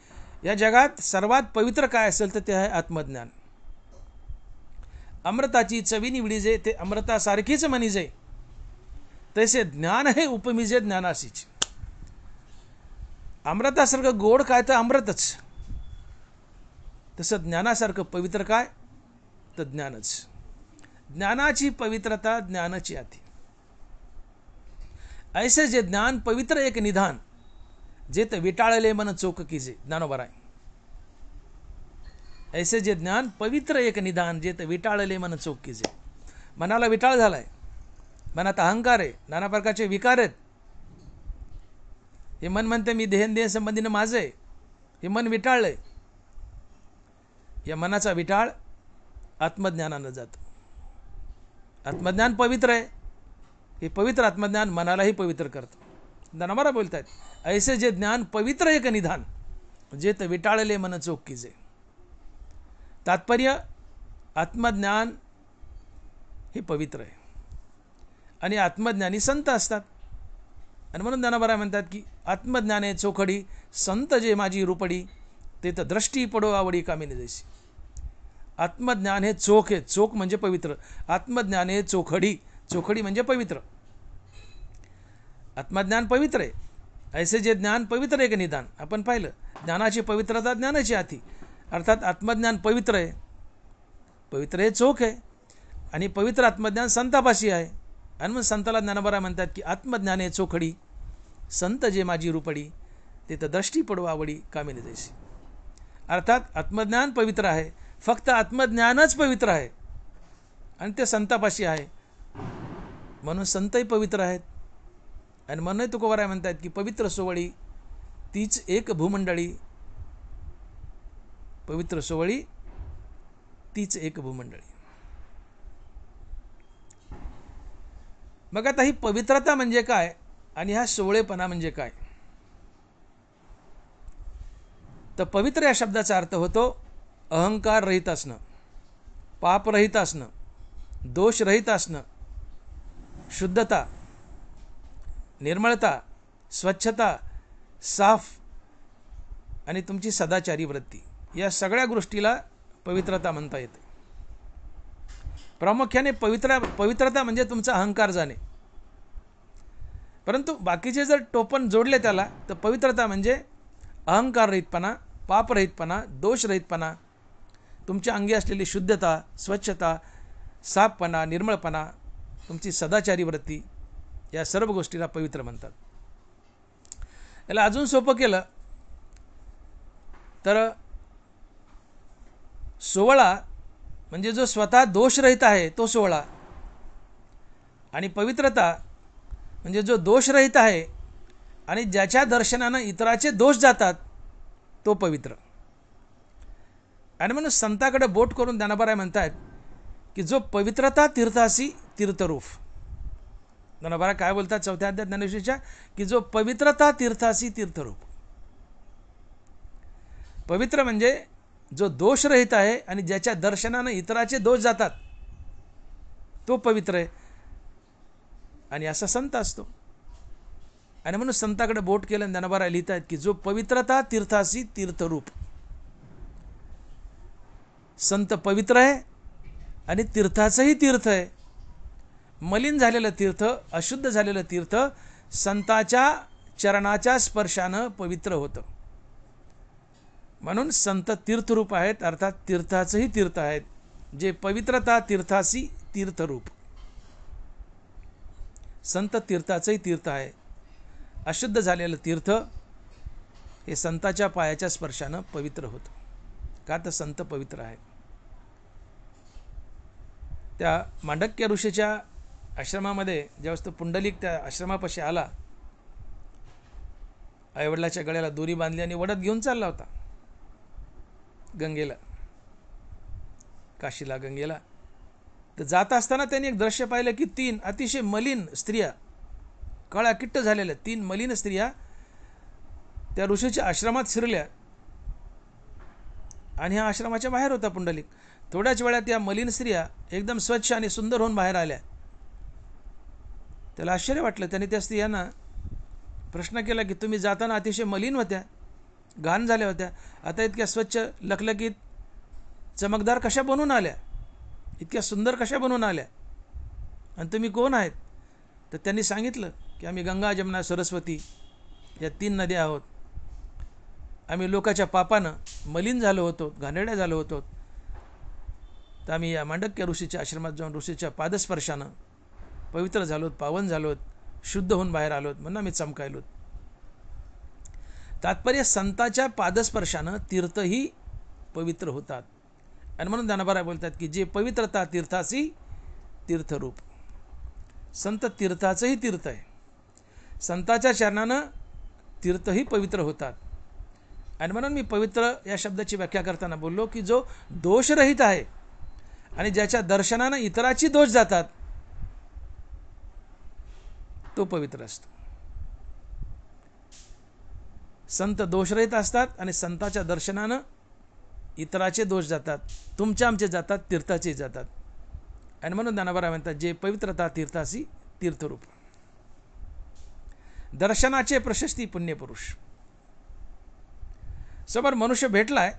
या जगात सर्वात पवित्र काय असेल तर ते आहे आत्मज्ञान. अमृताची चवी निवडीजे ते अमृतासारखीच म्हणीजे, तसे ज्ञान हे उपमिजे ज्ञानासीच. अमृतासारखं गोड काय तर अमृतच, तसं ज्ञानासारखं पवित्र काय तर ज्ञानच. ज्ञानाची पवित्रता ज्ञानाची आधी. ऐसे जे ज्ञान पवित्र एक निधान, जे ते विटाळले मन चोक कीजे. ज्ञानोबाराय. ऐसे जे ज्ञान पवित्र एक निधान, जे ते विटाळले मन चोक कीजे. मनाला विटाळ झालाय, मनात अहंकार आहे, नाना प्रकारचे विकार आहेत. हे मन म्हणते मी देह संबंधीनं माझं आहे, हे मन विटाळलंय. या मनाचा विटाळ आत्मज्ञानानं जातो. आत्मज्ञान पवित्र आहे. हे पवित्र आत्मज्ञान मनालाही पवित्र करतं. ज्ञानोबा बोलतात, ऐसे जे ज्ञान पवित्र एक निधान, जे तर विटाळले मन चोख कीजे. तात्पर्य, आत्मज्ञान हे पवित्र आहे आणि आत्मज्ञानी संत असतात. आणि म्हणून ज्ञानोबा म्हणतात की आत्मज्ञाने चोखडी, संत जे माझी रूपडी, ते तर दृष्टी पडो आवडी कामिनी जैसी. आत्मज्ञान हे चोख आहे. चोख म्हणजे पवित्र. आत्मज्ञान हे चोखडी, चोखडी म्हणजे पवित्र. आत्मज्ञान पवित्र आहे. ऐसे जे ज्ञान पवित्र एक निदान. आपण पाहिलं, ज्ञानाची पवित्रता ज्ञानाची हाती. अर्थात आत्मज्ञान पवित्र आहे. पवित्र हे चोख आहे आणि पवित्र आत्मज्ञान संतापाशी आहे. आणि मग संताला ज्ञानोबा म्हणतात की आत्मज्ञान हे चोखडी, संत जे माझी रूपडी, ते तर दृष्टी पडो आवडी कामिनी जैसी. अर्थात आत्मज्ञान पवित्र आहे. फक्त आत्मज्ञानच पवित्र आहे आणि ते संतापाशी आहे. म्हणून संतही पवित्र आहेत. आणि म्हणून तुकोबाराय म्हणतात की पवित्र सोवळी तीच एक भूमंडळी. पवित्र सोवळी तीच एक भूमंडळी. मग आता ही पवित्रता म्हणजे काय आणि हा सोवळेपणा म्हणजे काय? तर पवित्र या शब्दाचा अर्थ होतो अहंकार रहित असणं, पाप रहित असणं, दोष रहित असणं, शुद्धता, निर्मळता, स्वच्छता, साफ आणि तुमची सदाचारी वृत्ती. या सगळ्या गोष्टीला पवित्रता म्हणता येते. प्रामुख्याने पवित्रता म्हणजे तुमचा अहंकार जाणे. परंतु बाकीचे जर टोपण जोडले त्याला, तर पवित्रता म्हणजे अहंकार रहितपणा, पाप रहितपणा, दोष रहितपणा, तुमच्या अंगी असलेली शुद्धता, स्वच्छता, साफपणा, निर्मळपणा, तुमची सदाचारी वृत्ती, या सर्व गोष्टीला पवित्र म्हणतात. याला अजून सोपं केलं तर सोवळा म्हणजे जो स्वतः दोषरहित आहे तो सोवळा, आणि पवित्रता म्हणजे जो दोषरहित आहे आणि ज्याच्या दर्शनानं इतराचे दोष जातात तो पवित्र. आणि म्हणून संताकडे बोट करून ज्ञानोबा म्हणतात की जो पवित्रता तीर्थासी तीर्थरूप. ज्ञानोबा काय बोलतात 4थ्या अध्यायात ज्ञानेश्वरीच्या, की जो पवित्रता तीर्थासी तीर्थरूप. पवित्र म्हणजे जो दोषरहित आहे आणि ज्याच्या दर्शनानं इतराचे दोष जातात तो पवित्र आहे. आणि असा संत असतो. आणि म्हणून संताकडे बोट केलं ज्ञानोबा लिहित आहेत की जो पवित्रता तीर्थासी तीर्थरूप. संत पवित्र आहे आणि तीर्थाचंही तीर्थ आहे. मलिन झालेलं तीर्थ, अशुद्ध झालेलं तीर्थ संताच्या चरणाच्या स्पर्शानं पवित्र होतं. म्हणून संत तीर्थरूप आहेत, अर्थात तीर्थाचंही तीर्थ आहेत. जे पवित्रता तीर्थासी तीर्थरूप. संत तीर्थाचंही तीर्थ आहे. अशुद्ध झालेलं तीर्थ हे संताच्या पायाच्या स्पर्शानं पवित्र होतं. का तर संत पवित्र आहेत. त्या मांडक्य ऋषीच्या आश्रमामध्ये ज्यावेळेस तो पुंडलिक त्या आश्रमापाशी आला, आईवडिलाच्या गळ्याला दोरी बांधली आणि वडत घेऊन चालला होता गंगेला, काशीला, गंगेला. तर जात असताना त्यांनी एक दृश्य पाहिलं की 3 अतिशय मलिन स्त्रिया, काळाकिट्ट झालेल्या 3 मलिन स्त्रिया त्या ऋषीच्या आश्रमात शिरल्या. आणि ह्या आश्रमाच्या बाहेर होता पुंडलिक. थोड्याच वेळात त्या मलिन स्त्रिया एकदम स्वच्छ आणि सुंदर होऊन बाहेर आल्या. त्याला आश्चर्य वाटलं. त्याने त्या स्त्रियांना प्रश्न केला की तुम्ही जाताना अतिशय मलिन होत्या, घाण झाल्या होत्या, आता इतक्या स्वच्छ लखलखीत चमकदार कशा बनून आल्या, इतक्या सुंदर कशा बनून आल्या, आणि तुम्ही कोण आहेत? तर त्यांनी सांगितलं की आम्ही गंगा, जमुना, सरस्वती या 3 नद्या आहोत. आम्ही लोकाच्या पापानं मलिन झालो होतो, घाणेरड्या झालो होतो. तर आम्ही या मांडक्य ऋषीच्या आश्रमात जाऊन ऋषीच्या पादस्पर्शानं पवित्र झालोत, पावन झालोत, शुद्ध होऊन बाहेर आलोत, म्हणून आम्ही चमकायलोत. तात्पर्य संताच्या पादस्पर्शानं तीर्थही पवित्र होतात. आणि म्हणून ज्ञानोबा बोलतात की जे पवित्रता तीर्थासी तीर्थरूप. संत तीर्थाचंही तीर्थ आहे. संताच्या चरणानं तीर्थही पवित्र होतात. आणि म्हणून मी पवित्र या शब्दाची व्याख्या करताना बोललो की जो दोषरहित आहे आणि ज्याच्या दर्शनानं इतराची दोष जातात तो पवित्र असतो. संत दोषरहित असतात आणि संताच्या दर्शनानं इतराचे दोष जातात, तुमचे आमचे जातात, तीर्थाचे जातात. आणि म्हणून ज्ञानोबा म्हणतात जे पवित्रता तीर्थासी तीर्थरूप. दर्शनाचे प्रशस्ती पुण्यपुरुष. समोर मनुष्य भेटलाय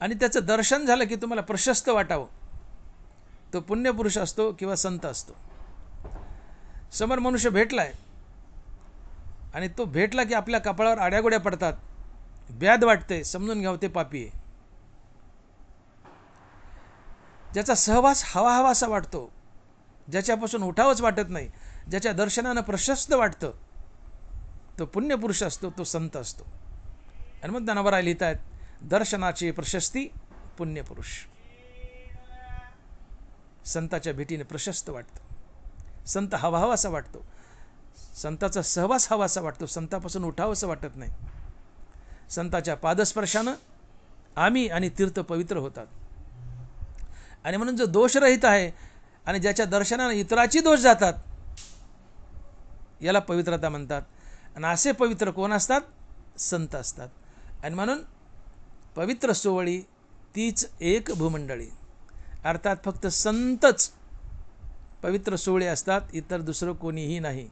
आणि त्याचं दर्शन झालं की तुम्हाला प्रशस्त वाटावं, तो पुण्यपुरुष असतो किंवा संत असतो. समोर मनुष्य भेटलाय आणि तो भेटला की आपल्या कपाळावर आड्यागोड्या पडतात, ब्याद वाटते, समजून घ्यावं ते पापी आहे. ज्याचा सहवास हवा हवासा वाटतो, ज्याच्यापासून उठावंच वाटत नाही, ज्याच्या दर्शनानं प्रशस्त वाटतं, तो पुण्यपुरुष असतो, तो संत असतो. आणि मग ज्ञानोबा लिहित आहेत दर्शनाची प्रशस्ती पुण्यपुरुष. संताच्या भेटीने प्रशस्त वाटतं, संत हवा हवासा वाटतो, संताचा सहवास हवासा वाटतो, संतापासून उठावंसं वाटत नाही. संताच्या पादस्पर्शानं आम्ही आणि तीर्थ पवित्र होतात. आणि म्हणून जो दोषरहित आहे आणि ज्याच्या दर्शनाने इतराची दोष जातात याला पवित्रता म्हणतात. आणि असे पवित्र कोण असतात? संत असतात. आणि म्हणून पवित्र सोवळी तीच एक भूमंडळी. अर्थात फक्त संतच पवित्र सोहळे असतात, इतर दुसरं कोणीही नाही.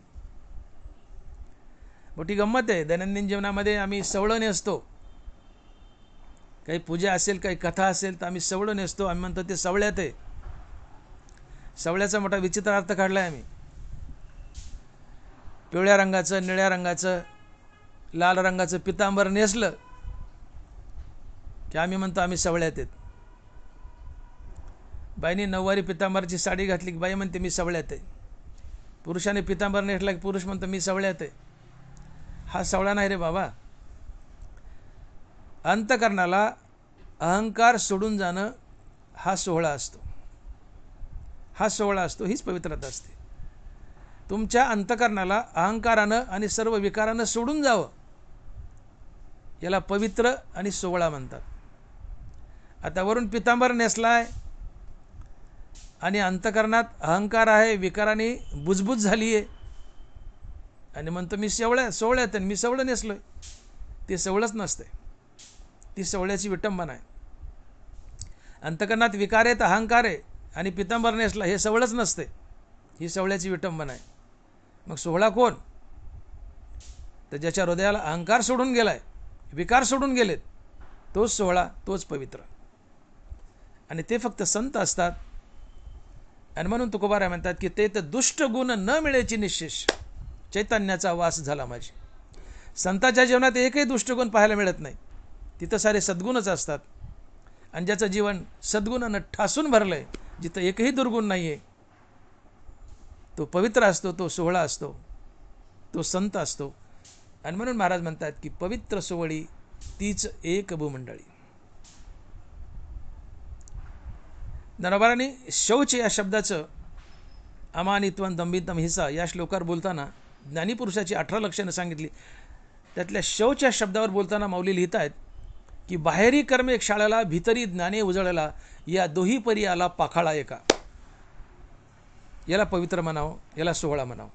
मोठी गंमत आहे, दैनंदिन जीवनामध्ये आम्ही सवळं नेसतो, काही पूजा असेल, काही कथा असेल तर आम्ही सवळं नेसतो. आम्ही म्हणतो ते सवळ्यात आहे. सवळ्याचा मोठा विचित्र अर्थ काढला आहे आम्ही. पिवळ्या रंगाचं, निळ्या रंगाचं, लाल रंगाचं पितांबर नेसलं की आम्ही म्हणतो आम्ही सवळ्यात आहेत. बाईने नऊवारी पितांबराची साडी घातली की बाई म्हणते मी सवळ्यात आहे. पुरुषाने पितांबर नेसला की पुरुष म्हणतो मी सवळ्यात आहे. हा सवळा नाही रे बाबा. अंतकरणाला अहंकार सोडून जाणं हा सोहळा असतो, हा सोहळा असतो, हीच पवित्रता असते. तुमच्या अंतकरणाला अहंकारानं आणि सर्व विकारानं सोडून जावं, याला पवित्र आणि सोहळा म्हणतात. आता वरून पितांबर नेसलाय आणि अंतकरणात अहंकार आहे, विकाराने बुजबुज झाली आहे आणि म्हणतो मी सोहळ्यात मी सवळं नेसलोय. ते सवळंच नसते, ती सवळ्याची विटंबना आहे. अंतकरणात विकार आहेत, अहंकार आहे आणि पितांबर नेसला, हे सवळंच नसते, ही सवळ्याची विटंबना आहे. मग सोहळा कोण? तर ज्याच्या हृदयाला अहंकार सोडून गेलाय, विकार सोडून गेलेत, तोच सोहळा, तोच पवित्र. आणि ते फक्त संत असतात. आणि म्हणून तुकोबाराय म्हणतात की ते तर दुष्ट गुण न मिळेची निशेष चैतन्याचा वास झाला माझी. संताच्या जीवनात एकही दुष्टगुण पाहायला मिळत नाही, तिथं सारे सद्गुणच असतात. आणि ज्याचं जीवन सद्गुणानं ठासून भरलंय, जिथं एकही दुर्गुण नाही आहे, तो पवित्र असतो, तो सोहळा असतो, तो संत असतो. आणि म्हणून महाराज म्हणतात की पवित्र सोहळी तीच एक भूमंडळी. ज्ञानोबांनी शौच या शब्दाचं अमानित्वं दंभितम हिंसा या श्लोकावर बोलताना ज्ञानीपुरुषाची 18 लक्षणं सांगितली. त्यातल्या शौच या शब्दावर बोलताना माऊली लिहित आहेत की बाहेरी कर्मे क्षाळला, भीतरी ज्ञाने उजळला, या दोही परी आला पाखाळा एका. याला पवित्र म्हणावं, याला सोहळा म्हणावं.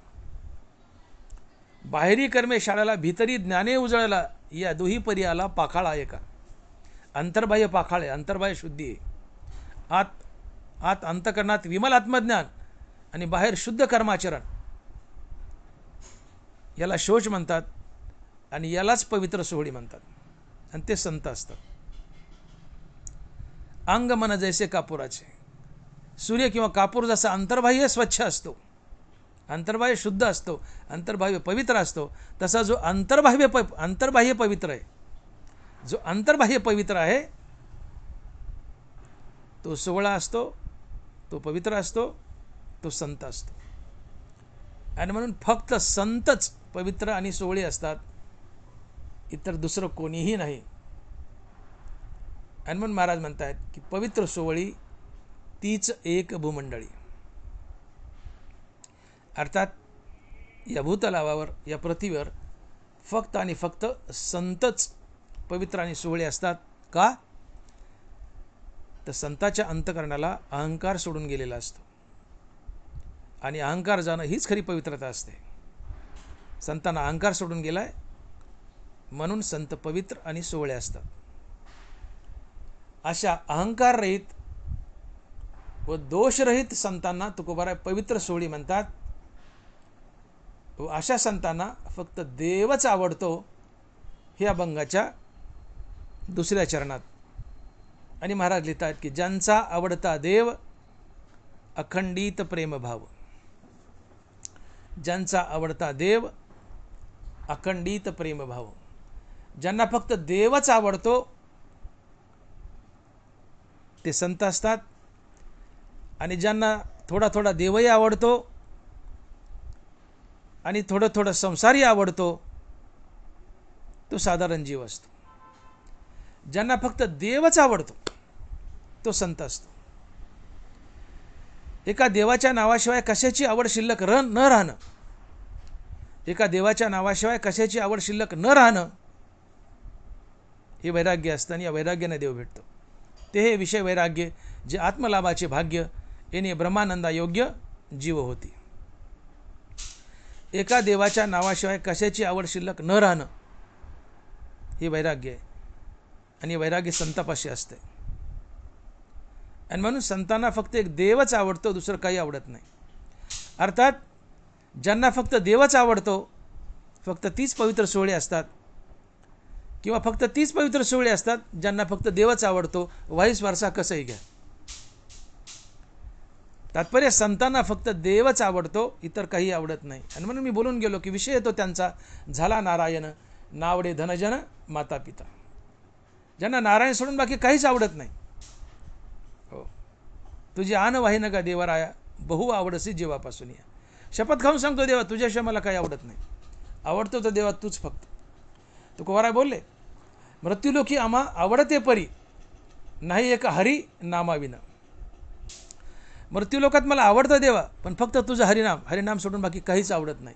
बाहेरी कर्मे शाळाला, भीतरी ज्ञाने उजळला, या दोही परी आला पाखाळा एका. अंतर्बाह्य पाखाळ आहे, अंतर्बाह्य शुद्धी आहे. आत अंतकरणात विमल आत्मज्ञान आणि बाहेर शुद्ध कर्माचरण, याला शौच म्हणतात आणि यालाच पवित्र सोहळी म्हणतात. आणि ते संत असतात. अंग मन जैसे कापुराचे. सूर्य किंवा कापूर जसा अंतर्बाह्य स्वच्छ असतो, अंतर्बाह्य शुद्ध असतो, अंतर्बाह्य पवित्र असतो, तसा जो अंतर्बाह्य पवित्र आहे, जो अंतर्बाह्य पवित्र आहे तो सोहळा असतो, तो पवित्र असतो, तो संत असतो. आणि म्हणून फक्त संतच पवित्र आणि सोहळे असतात, इतर दुसरं कोणीही नाही. आणि म्हणून महाराज म्हणतात की पवित्र सोहळी तीच एक भूमंडळी. अर्थात या भूतलावावर, या पृथ्वीवर फक्त आणि फक्त संतच पवित्र आणि सोहळे असतात. का? तर संताच्या अंतःकरणाला अहंकार सोडून गेलेला असतो आणि अहंकार जाणं हीच खरी पवित्रता असते. संतांना अहंकार सोडून गेलाय म्हणून संत पवित्र आणि सोहळे असतात. अशा अहंकाररहित व दोषरहित संतांना तुकोबाराय पवित्र सोहळी म्हणतात. व अशा संतांना फक्त देवच आवडतो हे अभंगाच्या दुसऱ्या चरणात. आणि महाराज लिहितात की ज्यांचा आवडता देव अखंडित प्रेमभाव. ज्यांचा आवडता देव अखंडित प्रेमभाव. ज्यांना फक्त देवच आवडतो ते संत असतात. आणि ज्यांना थोडा थोडा देवही आवडतो आणि थोडं थोडं संसारही आवडतो तो साधारण जीव असतो. ज्यांना फक्त देवच आवडतो तो संत असतो. एका देवाच्या नावाशिवाय कशाची आवड शिल्लक न राहणं, एका देवाच्या नावाशिवाय कशाची आवड शिल्लक न राहणं हे वैराग्य असतं. आणि या वैराग्याने देव भेटतो. ते हे विषय वैराग्य जे आत्मलाभाचे भाग्य येणे ब्रह्मानंदा योग्य जीव होती. एका देवाच्या नावाशिवाय कशाची आवड शिल्लक न राहणं हे वैराग्य आहे. आणि वैराग्य संतापाशी असते. आणि म्हणून संतांना फक्त एक देवच आवडतो, दुसरं काही आवडत नाही. अर्थात ज्यांना फक्त देवच आवडतो, फक्त तीच पवित्र सोहळे असतात, किंवा फक्त तीच पवित्र सोहळे असतात ज्यांना फक्त देवच आवडतो. वाईस वारसा कसंही घ्या. तात्पर्य संतांना फक्त देवच आवडतो, इतर काही आवडत नाही. आणि म्हणून मी बोलून गेलो की विषय येतो त्यांचा झाला नारायण, नावडे धनजन माता पिता. ज्यांना नारायण सोडून बाकी काहीच आवडत नाही. हो, तुझी आन वाहिन का देवराया, बहु आवडसी जीवापासून या. शपथ खाऊन सांगतो देवा, तुझ्याशिवाय मला काही आवडत नाही. आवडतो तर देवा तूच फक्त. तुकोबाराय बोलले, मृत्यूलोकी आम्हा आवडते परी, नाही एक हरी नामाविना. मृत्यूलोकात मला आवडतं देवा, पण फक्त तुझं हरिनाम, हरिनाम सोडून बाकी काहीच आवडत नाही.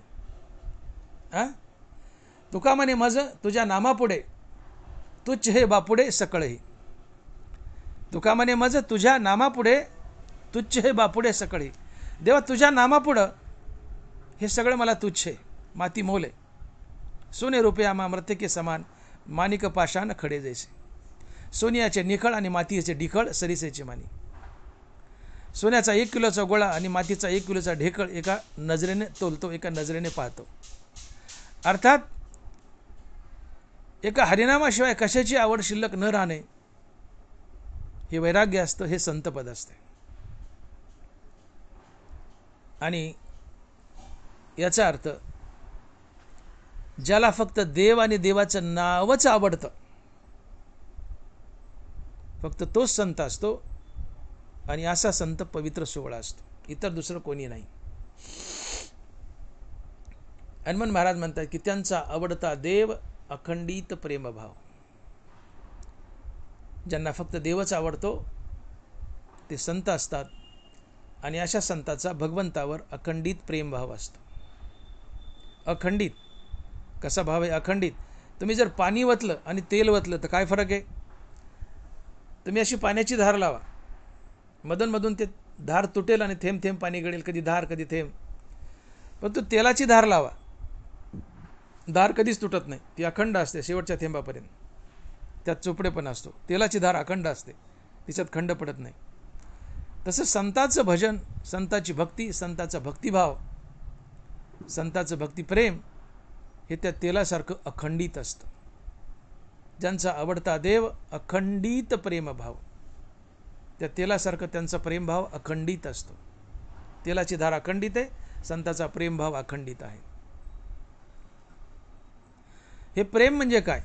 तुका म्हणे मज तुझ्या नामापुढे, तुच्छ हे बापुडे सकळही. तुका म्हणे मज तुझ्या नामापुढे, तुच्छ हे बापुडे सकळही. देवा तुझ्या नामापुढं हे सगळं मला तुच्छ आहे, माती मोल आहे. सोने रुपये आम्हा मृत्यके समान, माणिक पाषाण खडे जैसे. सोनियाचे निखळ आणि मातीचे ढिखळ सरिसेचे मानी. सोन्याचा 1 किलोचा गोळा आणि मातीचा 1 किलोचा ढेकळ एका नजरेने तोलतो, एका नजरेने पाहतो. अर्थात एका हरिनामाशिवाय कशाची आवड शिल्लक न राहणे हे वैराग्य असतं, हे संतपद असते. आणि याचा अर्थ ज्याला फक्त देव आणि देवाचं नावच आवडतं, फक्त तोच संत असतो. आणि असा संत पवित्र सोहळा असतो, इतर दुसरं कोणी नाही. हनुमान महाराज म्हणतात की त्यांचा आवडता देव अखंडित प्रेमभाव. ज्यांना फक्त देवच आवडतो ते संत असतात. आणि अशा संताचा भगवंतावर अखंडित प्रेमभाव असतो. अखंडित कसा भाव आहे? अखंडित. तुम्ही जर पाणी वतलं आणि तेल वतलं तर काय फरक आहे? तुम्ही अशी पाण्याची धार लावा, मधून ते धार तुटेल आणि थेंब थेंब पाणी गळेल, कधी धार कधी थेंब. पण तू तेलाची धार लावा, धार कधीच तुटत नाही, ती अखंड असते शेवटच्या थेंबापर्यंत. त्यात चोपडेपणा असतो. तेलाची धार अखंड असते, तिच्यात खंड पडत नाही. तसं संताचं भजन, संताची भक्ती, संताचा भक्तिभाव, संताचं भक्तिप्रेम हे त्या तेलासारखं अखंडित असतं. ज्यांचा आवडता देव अखंडित प्रेमभाव, त्या तेलासारखं त्यांचा प्रेमभाव अखंडित असतो. तेलाची धार अखंडित आहे, संताचा प्रेमभाव अखंडित आहे. हे प्रेम म्हणजे काय?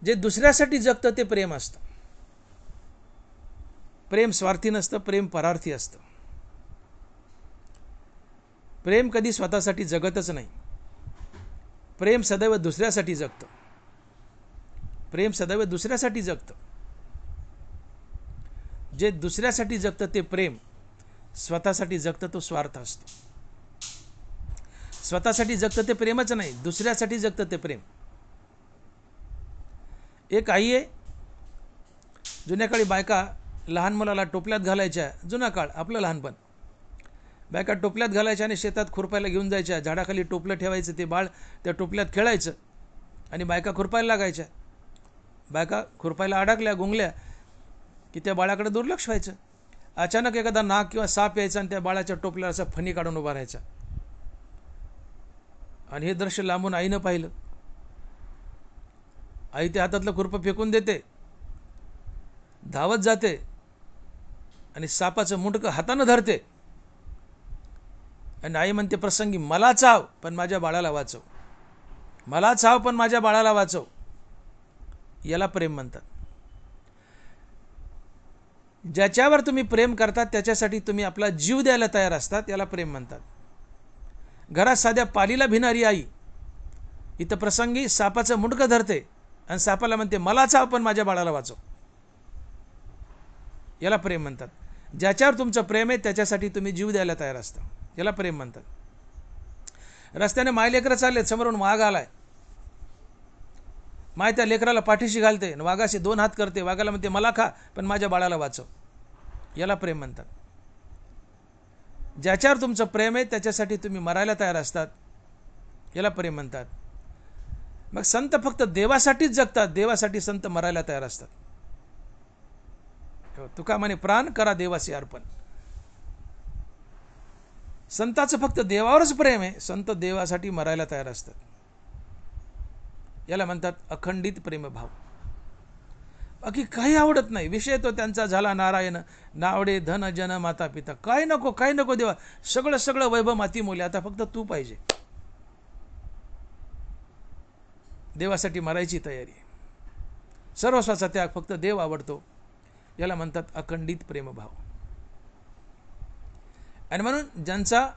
जे दुसऱ्यासाठी जगतं ते प्रेम असतं. प्रेम स्वार्थी नसतं, प्रेम परार्थी असतं. प्रेम कधी स्वतःसाठी जगतच नाही. प्रेम सदैव दुसऱ्यासाठी जगतं. प्रेम सदैव दुसऱ्यासाठी जगतं. जे दुसऱ्यासाठी जगतं ते प्रेम, स्वतःसाठी जगतं तो स्वार्थ असतो. स्वतःसाठी जगतं ते प्रेमच नाही, दुसऱ्यासाठी जगतं ते प्रेम. एक आई आहे, जुन्या काळी बायका लहान मुलाला टोपल्यात घालायच्या, जुना काळ आपलं लहानपण, बायका टोपल्यात घालायच्या आणि शेतात खुरपायला घेऊन जायच्या, झाडाखाली टोपलं ठेवायचं, ते बाळ त्या टोपल्यात खेळायचं आणि बायका खुरपायला लागायच्या. बायका खुरपायला अडकल्या, गुंगल्या की त्या बाळाकडे दुर्लक्ष व्हायचं. अचानक एखादा नाग किंवा साप यायचा आणि त्या बाळाच्या टोपल्यावर असा फणी काढून उभा राहायचा. आणि हे दृश्य लांबून आईनं पाहिलं. आई त्या हातातलं खुरपं फेकून देते, धावत जाते आणि सापाचं मुंडकं हातानं धरते आणि आई म्हणते प्रसंगी, मला चाव पण माझ्या बाळाला वाचव, मला चाव पण माझ्या बाळाला वाचव. याला प्रेम म्हणतात. ज्याच्यावर तुम्ही प्रेम करतात त्याच्यासाठी तुम्ही आपला जीव द्यायला तयार असतात, याला प्रेम म्हणतात. घरात साध्या पालीला भिणारी आई इथं प्रसंगी सापाचं मुंडकं धरते आणि सापाला म्हणते मला चाव पण माझ्या बाळाला वाचव. याला प्रेम म्हणतात. ज्याच्यावर तुमचं प्रेम आहे त्याच्यासाठी तुम्ही जीव द्यायला तयार असता, याला प्रेम म्हणतात. रस्त्याने माय लेकरं चाललेत, समोरून वाघ आलाय, माय त्या लेकराला पाठीशी घालते, वाघाशी 2 हात करते, वाघाला म्हणते मला खा पण माझ्या बाळाला वाचव. याला प्रेम म्हणतात. ज्याच्यावर तुमचं प्रेम आहे त्याच्यासाठी तुम्ही मरायला तयार असतात, याला प्रेम म्हणतात. मग संत फक्त देवासाठीच जगतात, देवासाठी संत मरायला तयार असतात. तुका म्हणे प्राण करा देवाचे अर्पण. संताचं फक्त देवावरच प्रेम आहे, संत देवासाठी मरायला तयार असतात. याला म्हणतात अखंडित प्रेमभाव. बाकी काही आवडत नाही, विषय तो त्यांचा झाला नारायण, नावडे धन जन माता पिता, काय नको काय नको देवा, सगळं सगळं वैभव माती मोले, आता फक्त तू पाहिजे. देवासाठी मरायची तयारी, सर्वस्वाचा त्याग, फक्त देव आवडतो. याला म्हणतात अखंडित प्रेमभाव. आणि म्हणून ज्यांचा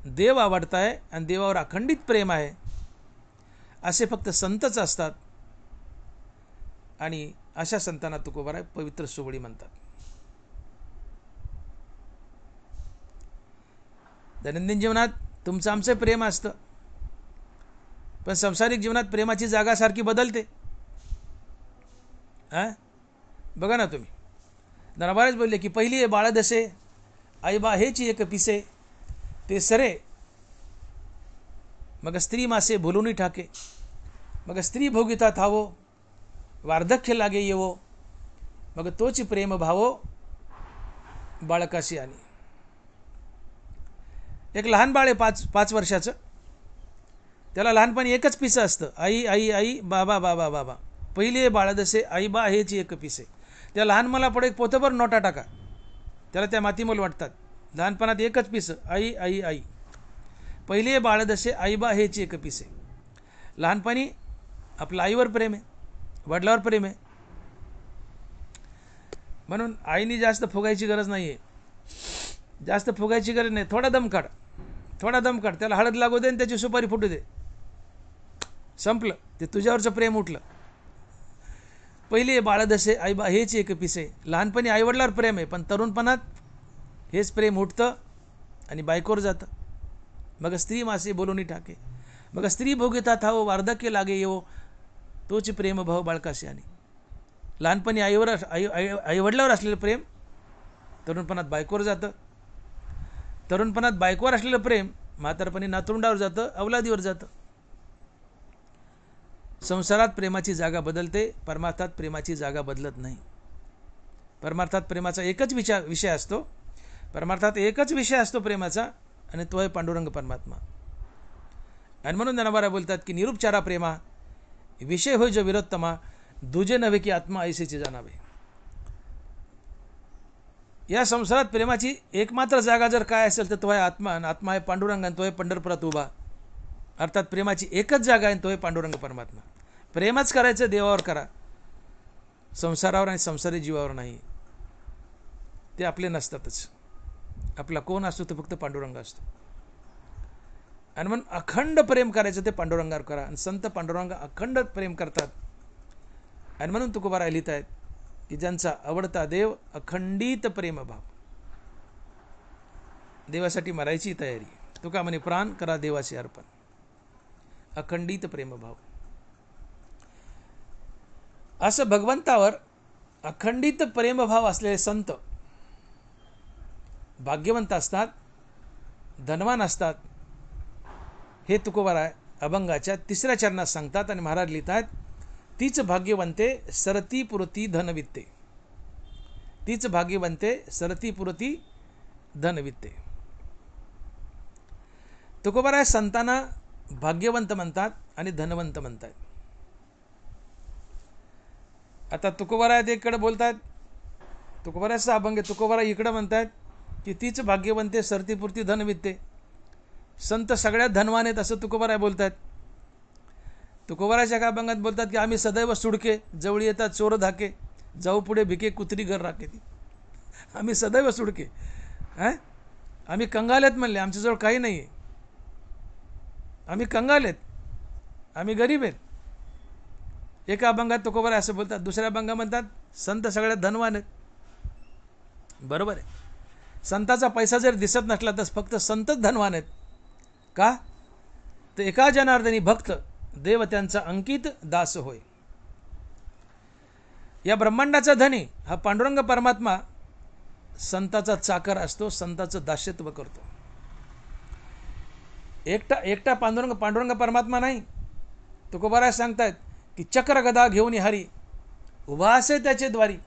देव आवडताय आणि देवावर अखंडित प्रेम आहे असे फक्त संतच असतात. आणि अशा संतांना तुकोबाराय पवित्र सोवळी म्हणतात. दैनंदिन जीवनात तुमचं आमचं प्रेम असतं, पण संसारिक जीवनात प्रेमाची जागा सारखी बदलते. बघा ना तुम्ही, नरबाळच बोलले की पहिली बाळ दसे आईबा हेची एक पिसे, ते सरे मग स्त्री मासे भुलूनी ठाके, मग स्त्री भोगिता थावो वार्धक्य लागे येवो, मग तोची प्रेम भावो बाळकाशी आणि. एक लहान बाळ आहे 5 वर्षाचं, त्याला लहानपणी एकच पिसं असतं, आई आई आई बाबा बाबा बाबा. पहिली बाळ दसे आई बा हेची एक पिसे. त्या लहान मला पुढे एक पोतभर नोटा टाका, त्याला त्या मातीमोल वाटतात. लहानपणात एकच पिसं, आई आई आई. पहिली बाळ दसे आई बा हेची एक पिसे. लहानपणी आपलं आईवर प्रेम आहे, वडिलावर प्रेम आहे. म्हणून आईने जास्त फुगायची गरज नाही आहे, जास्त फुगायची गरज नाही. थोडा दम काढ, थोडा दम काढ, त्याला हळद लागू दे आणि त्याची सुपारी फुटू दे, संपलं. ते तुझ्यावरचं प्रेम उठलं. पहिली बाळ दसे आईबा हेच एक पिसे. लहानपणी आईवडिलावर प्रेम आहे, पण तरुणपणात हेच प्रेम उठतं आणि बायकोवर जातं. मग स्त्री मासे बोलूनी टाके, मग स्त्री भोगिता थावो वार्धक्य लागे येवो, तोच प्रेम भाव बाळकाशी आणि. लहानपणी आईवडिलावर असलेलं प्रेम तरुणपणात बायकोवर जातं, तरुणपणात बायकोवर असलेलं प्रेम म्हातारपणी नातरुंडावर जातं, अवलादीवर जातं. संसारात प्रेमाची जागा बदलते, परमार्थात प्रेमाची जागा बदलत नाही. परमार्थात प्रेमाचा एकच विषय असतो, परमार्थात एकच विषय असतो प्रेमाचा, आणि तो आहे पांडुरंग परमात्मा. आणि म्हणून ज्ञानोबा बोलतात की निरुपचारा प्रेमा विषय होय जो विरोत्तमा, दुजे नव्हे की आत्मा ऐसेची जाणावे. या संसारात प्रेमाची एकमात्र जागा जर काय असेल तर तो आहे आत्मा, आणि आत्मा आहे पांडुरंग, आणि तो आहे पंढरपुरात उभा. अर्थात प्रेमाची एकच जागा आहे, तो आहे पांडुरंग परमात्मा. प्रेमच करायचं देवावर करा, संसारावर आणि संसारी जीवावर नाही. ते आपले नसतातच. आपला कोण असतो तो फक्त पांडुरंग असतो. आणि म्हणून अखंड प्रेम करायचं ते पांडुरंगावर करा, आणि संत पांडुरंग अखंड प्रेम करतात. आणि म्हणून तुकोबाराय लिहित आहेत की ज्यांचा आवडता देव अखंडित प्रेमभाव, देवासाठी मरायची तयारी. तुका म्हणे प्राण करा देवाचे अर्पण, अखंडित प्रेमभाव. असं भगवंतावर अखंडित प्रेमभाव असलेले संत भाग्यवंत असतात, धनवान असतात. हे तुकोबाराय अभंगाच्या 3ऱ्या चरणात सांगतात आणि महाराज लिहितात, तीच भाग्यवंते सरती पुरती धनवित्ते. तीच भाग्यवंते सरती पुरती धनवित्ते. तुकोबाराय संतांना भाग्यवंत म्हणतात आणि धनवंत म्हणतात. आता तुकोबाराय इकडे बोलतात, तुकोबारायचा अभंग तुकोबाराय इकडे म्हणतात की तीच भाग्यवंते सरतीपुरती धनवित्ते. संत सगळ्यात धनवान आहेत असं तुकोबाराय बोलतात. तुकोबारायच्या अभंगात बोलतात की आम्ही सदैव सुडके, जवळी येतात चोर धाके, जाऊ पुढे भिके कुत्री घर राखे ती. आम्ही सदैव सुडके, आम्ही कंगालेत म्हणले, आमच्याजवळ काही नाही आहे, आम्ही कंगालेत, आम्ही गरीब आहेत. एका अभंगात तुकोबाराय असं बोलतात. दुसऱ्या अभंगा म्हणतात संत सगळ्यात धनवान आहेत. बरोबर आहे. संताचा पैसा जर दिसत नसला तर फक्त संतच धनवान आहेत. का तर एका जनार्दनी भक्त देव त्यांचा अंकित दास होय. या ब्रह्मांडाचा धनी हा पांडुरंग परमात्मा संताचा चाकर असतो, संताचं दास्यत्व करतो. एकटा पांडुरंग परमात्मा नाही. तुकोबाराय सांगतायत की चक्र गदा घेऊन हरी उभा असे त्याचे द्वारी,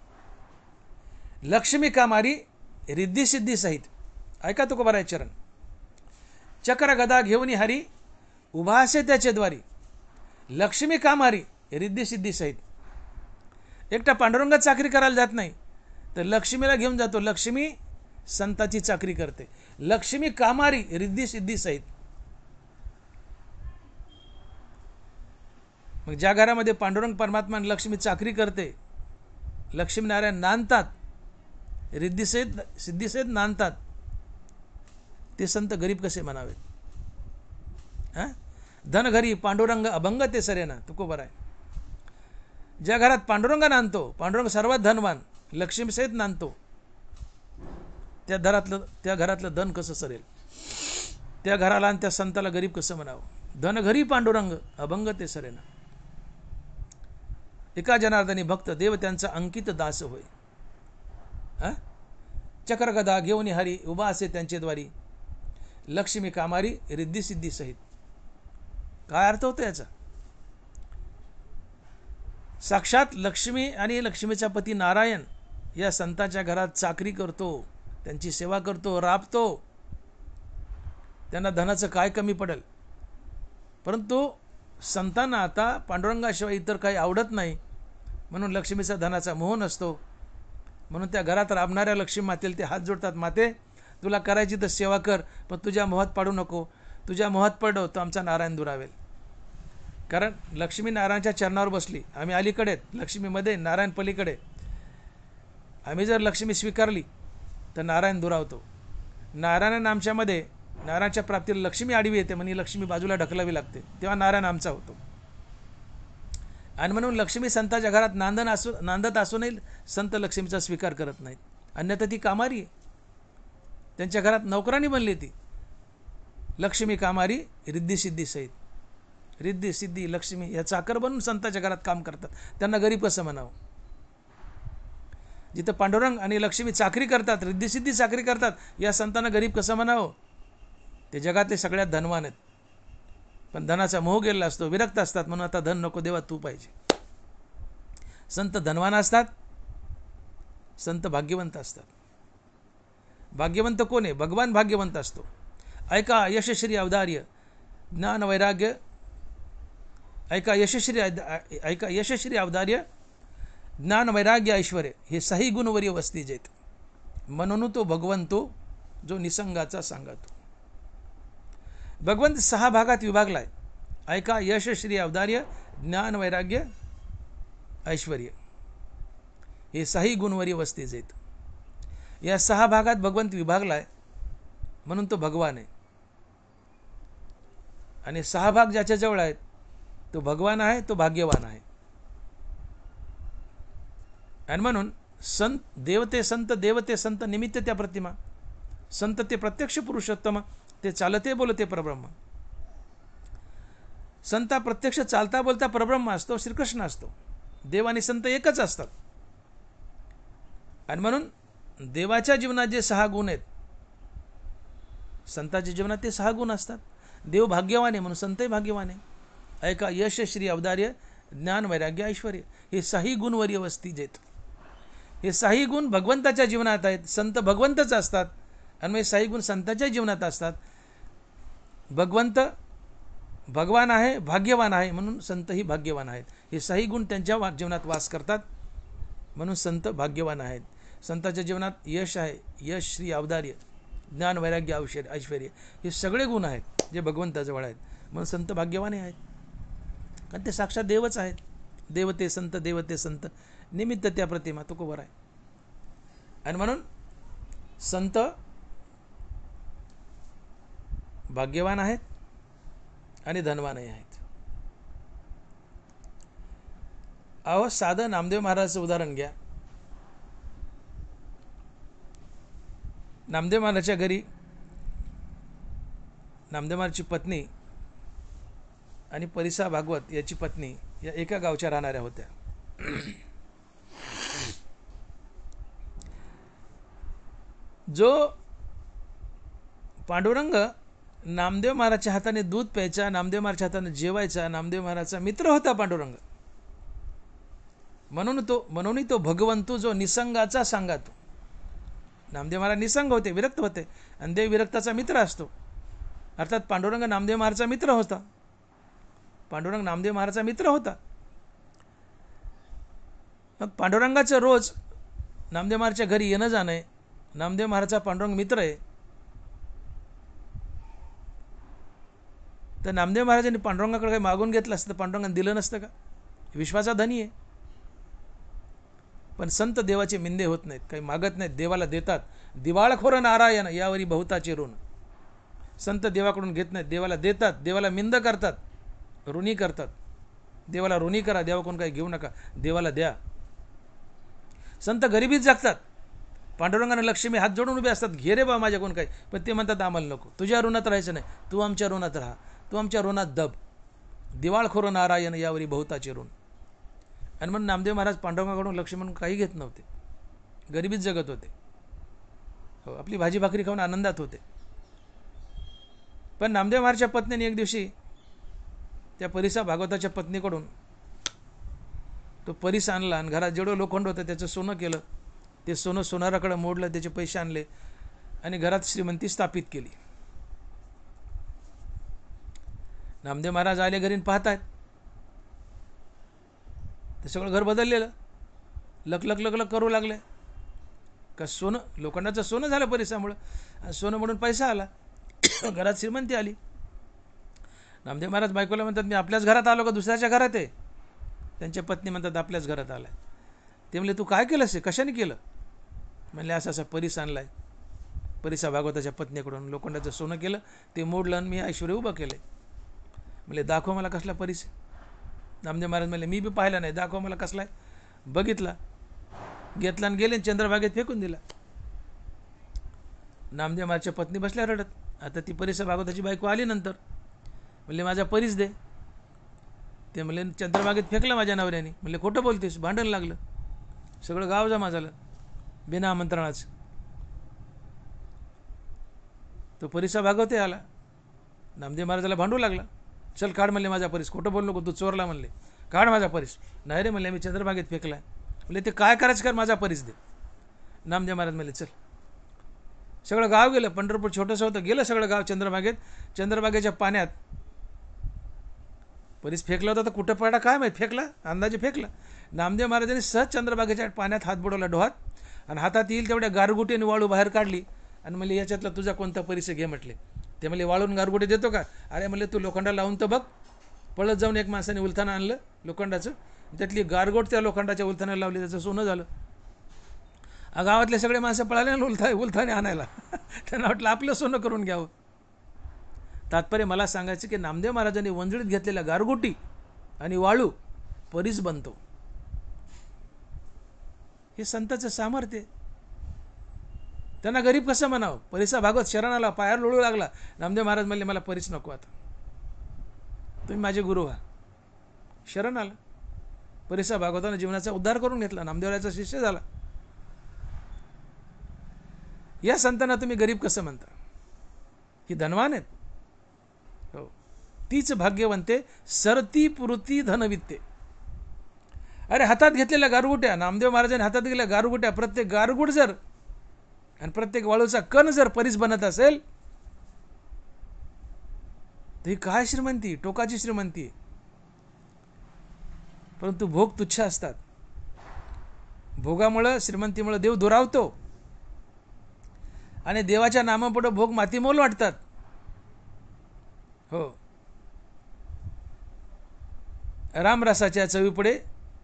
लक्ष्मी कामारी रिद्धी सिद्धी सहित. ऐका तुकोबाराय चरण. चक्र गदा घेऊन हरी उभा असे त्याचे द्वारी, लक्ष्मी कामारी रिद्धी सिद्धी सहित. एकटा पांडुरंग चाकरी करायला जात नाही तर लक्ष्मीला घेऊन जातो. लक्ष्मी संताची चाकरी करते. लक्ष्मी कामारी रिद्धी सिद्धी सहित. मग ज्या घरामध्ये पांडुरंग परमात्मा लक्ष्मी चाकरी करते, लक्ष्मीनारायण नांदतात, रिद्धी सहित सिद्धी सहित नांदतात, ते संत गरीब कसे म्हणावेत? धन घरी पांडुरंग अभंग ते सरेना. तुकोबाराय ज्या घरात पांडुरंग नांदतो, पांडुरंग सर्वात धनवान, लक्ष्मी सहित नांदतो, त्या घरातलं धन कसं सरेल? त्या घराला आणि त्या संताला गरीब कसं म्हणावं? धन घरी पांडुरंग अभंग ते सरेना. एका जनार्दनी भक्त देव त्यांचा अंकित दास होय. चक्र गदा घेऊन हरी उभा असे त्यांचे द्वारी, लक्ष्मी कामारी रिद्धी सिद्धी सहित. काय अर्थ होतो याचा? साक्षात लक्ष्मी आणि लक्ष्मीचा पती नारायण या संतांच्या घरात चाकरी करतो, त्यांची सेवा करतो, राबतो. त्यांना धनाचं काय कमी पडेल? परंतु संतांना आता पांडुरंगाशिवाय इतर काही आवडत नाही, म्हणून लक्ष्मीचा धनाचा मोह नसतो. म्हणून त्या घरात राबणाऱ्या लक्ष्मी मातेला ते हात जोडतात. माते, तुला करायची तर सेवा कर, पण तुझ्या मोहात पाडू नको. तुझ्या मोहात पडलो तर आमचा नारायण दुरावेल. कारण लक्ष्मी नारायणच्या चरणावर बसली. आम्ही अलीकडे, लक्ष्मीमध्ये, नारायण पलीकडे. आम्ही जर लक्ष्मी स्वीकारली तर नारायण दुरावतो. नारायण आमच्यामध्ये, नारायणच्या प्राप्तीला लक्ष्मी आडवी येते, म्हणजे लक्ष्मी बाजूला ढकलावी लागते, तेव्हा नारायण आमचा होतो. आणि म्हणून लक्ष्मी संतांच्या घरात नांदत असूनही संत लक्ष्मीचा स्वीकार करत नाहीत. अन्यथा ती कामारी आहे. त्यांच्या घरात नोकरानी बनली ती. लक्ष्मी कामारी रिद्धी सिद्धी सहित. रिद्धी सिद्धी लक्ष्मी या चाकर बनून संतांच्या घरात काम करतात. त्यांना गरीब कसं म्हणावं? जिथं पांडुरंग आणि लक्ष्मी चाकरी करतात, रिद्धी सिद्धी चाकरी करतात, या संतांना गरीब कसं म्हणावं? ते जगातले सगळ्यात धनवान आहेत, पण धनाचा मोह गेलेला असतो, विरक्त असतात. म्हणून आता धन नको देवा, तू पाहिजे. संत धनवान असतात, संत भाग्यवंत असतात. भाग्यवंत कोण आहे? भगवान भाग्यवंत असतो. ऐका यशश्री अवधार्य ज्ञान वैराग्य, ऐका यशश्री अवधार्य ज्ञान वैराग्य ऐश्वर हे सही गुणवरी वस्ती जेत. म्हणून तो भगवंतो जो निसंगाचा सांगतो. भगवंत 6 भागात विभागलाय. ऐका यशश्री अवधार्य ज्ञान वैराग्य ऐश्वर्य हे सही गुणवरी वस्ती जेत. या 6 भागात भगवंत विभागलाय, म्हणून तो भगवान आहे. आणि 6 भाग ज्याच्या जवळ आहेत तो भगवान आहे, तो भाग्यवान आहे. आणि म्हणून संत देवते संत, देवते संत निमित्त त्या प्रतिमा. संत ते प्रत्यक्ष पुरुषोत्तम, ते चालते बोलते परब्रह्म. संत प्रत्यक्ष चालता बोलता परब्रह्म असतो, श्रीकृष्ण असतो. देव आणि संत एकच असतात. आणि म्हणून देवाच्या जीवनात जे 6 गुण आहेत, संतांच्या जीवनात ते 6 गुण असतात. देव भाग्यवान आहे म्हणून संतही भाग्यवान आहे. ऐका, यश, श्री, औदार्य, ज्ञान, वैराग्य, ऐश्वर, हे 6 गुणवर्य वस्ती आहेत. हे 6 गुण भगवंताच्या जीवनात आहेत. संत भगवंतच असतात आणि मग 6 गुण संतांच्या जीवनात असतात. भगवंत भगवान आहे, भाग्यवान आहे म्हणून संतही भाग्यवान आहेत. हे 6 गुण त्यांच्या जीवनात वास करतात म्हणून संत भाग्यवान आहेत. संतांच्या जीवनात यश आहे, यश, श्री, औदार्य, ज्ञान, वैराग्य, ऐश्वर, हे सगळे गुण आहेत जे भगवंताजवळ आहेत म्हणून संत भाग्यवान आहेत. कारण ते साक्षात देवच आहेत. देवते संत, देवते संत, निमित्त त्या प्रतिमा तुकोबर आहे. आणि म्हणून संत भाग्यवान आहेत आणि धनवानही आहेत. अहो, साधं नामदेव महाराजांचं उदाहरण घ्या. नामदेव महाराजांच्या घरी नामदेव महाराजांची पत्नी आणि परिसा भागवत याची पत्नी या एका गावच्या राहणाऱ्या होत्या. जो पांडुरंग नामदेव महाराजच्या हाताने दूध प्यायचा, नामदेव महाराजच्या हाताने जेवायचा, नामदेव महाराजचा मित्र होता पांडुरंग. म्हणून तो भगवंतू जो निसंगाचा सांगातो. नामदेव महाराज निसंग होते, विरक्त होते, आणि देव विरक्ताचा मित्र असतो. अर्थात पांडुरंग नामदेव महाराजचा मित्र होता. पांडुरंग नामदेव महाराजचा मित्र होता. मग पांडुरंगाचं रोज नामदेव महाराजच्या घरी येणं जाणं आहे. नामदेव महाराजचा पांडुरंग मित्र आहे. तर नामदेव महाराजांनी पांडुरंगाकडे काही मागून घेतलं असतं, पांडुरंगाने दिलं नसतं का? विश्वाचा धनी आहे. पण संत देवाचे मिंदे होत नाहीत, काही मागत नाहीत, देवाला देतात. दिवाळखोर नारायण यावरी बहुताचे ऋण. संत देवाकडून घेत नाहीत, देवाला देतात, देवाला मिंद करतात, ऋणी करतात. देवाला ऋणी करा, देवाकडून काही घेऊ नका, देवाला द्या. संत गरिबीत जगतात. पांडुरंगाने लक्ष्मी हात जोडून उभे असतात, घे रे बा माझ्याकडून काही, पण ते म्हणतात आम्हाला नको, तुझ्या ऋणात राहायचं नाही, तू आमच्या ऋणात राहा, तू आमच्या ऋणात दब. दिवाळखोर नारायण यावरी बहुताचे ऋण. आणि म्हणून नामदेव महाराज पांडुरंगाकडून लक्ष्मी म्हणून काही घेत नव्हते, गरिबीत जगत होते. हो, आपली भाजी भाकरी खाऊन आनंदात होते. पण नामदेव महाराजच्या पत्नीने एक दिवशी त्या परिसा भागवताच्या पत्नीकडून तो परिस आणला आणि घरात जेवढं लोखंड होतं त्याचं सोनं केलं. ते सोनं सोनाराकडे मोडलं, त्याचे पैसे आणले आणि घरात श्रीमंती स्थापित केली. नामदेव महाराज आले घरी पाहतायत ते सगळं घर बदललेलं. लकलक लकलक करू लागले का सोनं, लोखंडाचं सोनं झालं परिसामुळं, आणि सोनं म्हणून पैसा आला, घरात श्रीमंती आली. नामदेव महाराज बायकोला म्हणतात, मी आपल्याच घरात आलो का दुसऱ्याच्या घरात आहे? त्यांच्या पत्नी म्हणतात, आपल्याच घरात आलाय. ते म्हणले, तू काय केलंस? कशाने केलं? म्हणले, असं असा परिस आणलाय परिसा भागवताच्या पत्नीकडून, लोखंडाचं सोनं केलं, ते मोडलं आणि मी ऐश्वर्य उभं केलंय. म्हणले, दाखव मला कसला परिस. नामदेव महाराज म्हणले, मी बी पाहिला नाही, दाखव मला कसला आहे. बघितला, घेतला आणि गेले, चंद्रभागेत फेकून दिला. नामदेव महाराजच्या पत्नी बसल्या रडत. आता ती परिसा भागवताची बायको आली नंतर, म्हणले, माझा परिस दे. ते म्हणले, चंद्रभागेत फेकला माझ्या नवऱ्याने. म्हणले, खोटं बोलतेस? भांडण लागलं, सगळं गाव जमा झालं बिना आमंत्रणाचं. तो परिसा भागवते आला, नामदेव महाराजाला भांडू लागला. चल काढ म्हणले माझा परिस, खोटं बोल नको, तू चोरला म्हणले, काढ माझा परिस. नाही रे म्हणले, मी चंद्रभागेत फेकलाय. म्हणले, ते काय करायचं कर, माझा परिस दे. नामदेव महाराज म्हणले, चल. सगळं गाव गेलं, पंढरपूर छोटंसं होतं, गेलं सगळं गाव चंद्रभागेत. चंद्रभागेच्या पाण्यात परिस फेकला होता, तर कुठं पडला काय माहीत, फेकला, अंदाजे फेकला. नामदेव महाराजांनी सहज चंद्रभागेच्या पाण्यात हात बुडवला डोहात, आणि हातात येईल तेवढ्या गारगुटीने वाळू बाहेर काढली आणि म्हणले, याच्यातला तुझा कोणता परिस घे म्हटले. ते म्हणले, वाळून गारगुटी देतो का? अरे म्हणले, तू लोखंडा लावून तर बघ. पळत जाऊन एक माणसाने उलथानं आणलं लोखंडाचं, त्यातली गारगोट त्या लोखंडाच्या उलथाण्याला लावली, त्याचं सोनं झालं. गावातले सगळे माणसं पळाले ना उलथाने आणायला. त्यांना वाटलं आपलं सोनं करून घ्यावं. तात्पर्य मला सांगायचं की नामदेव महाराजांनी वंजळीत घेतलेल्या गारगोटी आणि वाळू परिस बनतो. हे संताचं सामर्थ्य. त्यांना गरीब कसं म्हणावं? परिसा भागवत शरणाला पायावर लोळू लागला. नामदेव महाराज म्हणले, मला परिस नको, आता तुम्ही माझे गुरु व्हा. शरण आला. परिसा भागवतानं जीवनाचा उद्धार करून घेतला, नामदेवरायाचा शिष्य झाला. या संतांना तुम्ही गरीब कसं म्हणता? ही धनवान आहेत. हो, तीच भाग्यवंते सरती पुरती धनवित्ते. अरे हातात घेतलेल्या गारगुट्या, नामदेव महाराजांनी हातात घेतलेल्या गारगुट्या, प्रत्येक गारगुट जर आणि प्रत्येक वाळूचा कण जर परीस बनत असेल तर ही काय श्रीमंती, टोकाची श्रीमंती. परंतु भोग तुच्छ असतात. भोगामुळं, श्रीमंतीमुळं देव दुरावतो आणि देवाच्या नामापुढे भोग मातीमोल वाटतात. हो, रामरसाच्या चवीपुढे,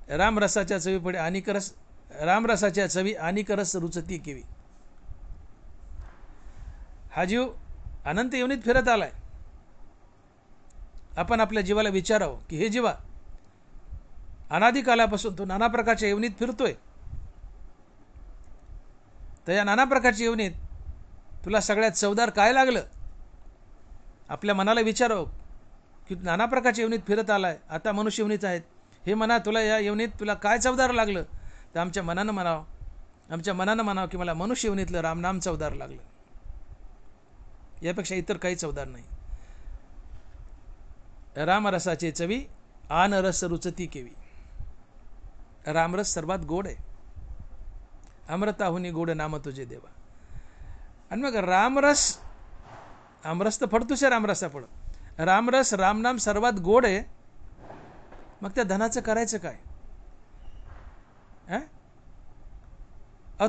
रामरसाच्या चवीपुढे अनिकरस, रामरसाच्या चवी अनिकरस रुचती केवी. हा जीव अनंत योनीत फिरत आलाय. आपण आपल्या जीवाला विचारावं की हे जीवा, अनादिकालापासून तो नाना प्रकारच्या योनीत फिरतोय. तर या नाना प्रकारच्या योनीत तुला सगळ्यात चवदार काय लागलं? आपल्या मनाला विचारावं की नाना प्रकारच्या योनीत फिरत आलाय, आता मनुष्य योनीत आहेत. हे मना, तुला या योनीत तुला काय चवदार लागलं? तर आमच्या मनानं म्हणावं की मला मनुष्य योनीतलं रामनाम चवदार लागलं. यापेक्षा इतर काही चवदार नाही. रामरसाचे चवी आन रस रुचती केवी. रामरस सर्वात गोड आहे. अमृताहुनी गोड नाम तुझे देवा. आणि मग रामरस, आमरस तर फडतोच आहे रामरसापुढं. रामरस, रामनाम सर्वात गोड आहे. मग त्या धनाचं करायचं काय?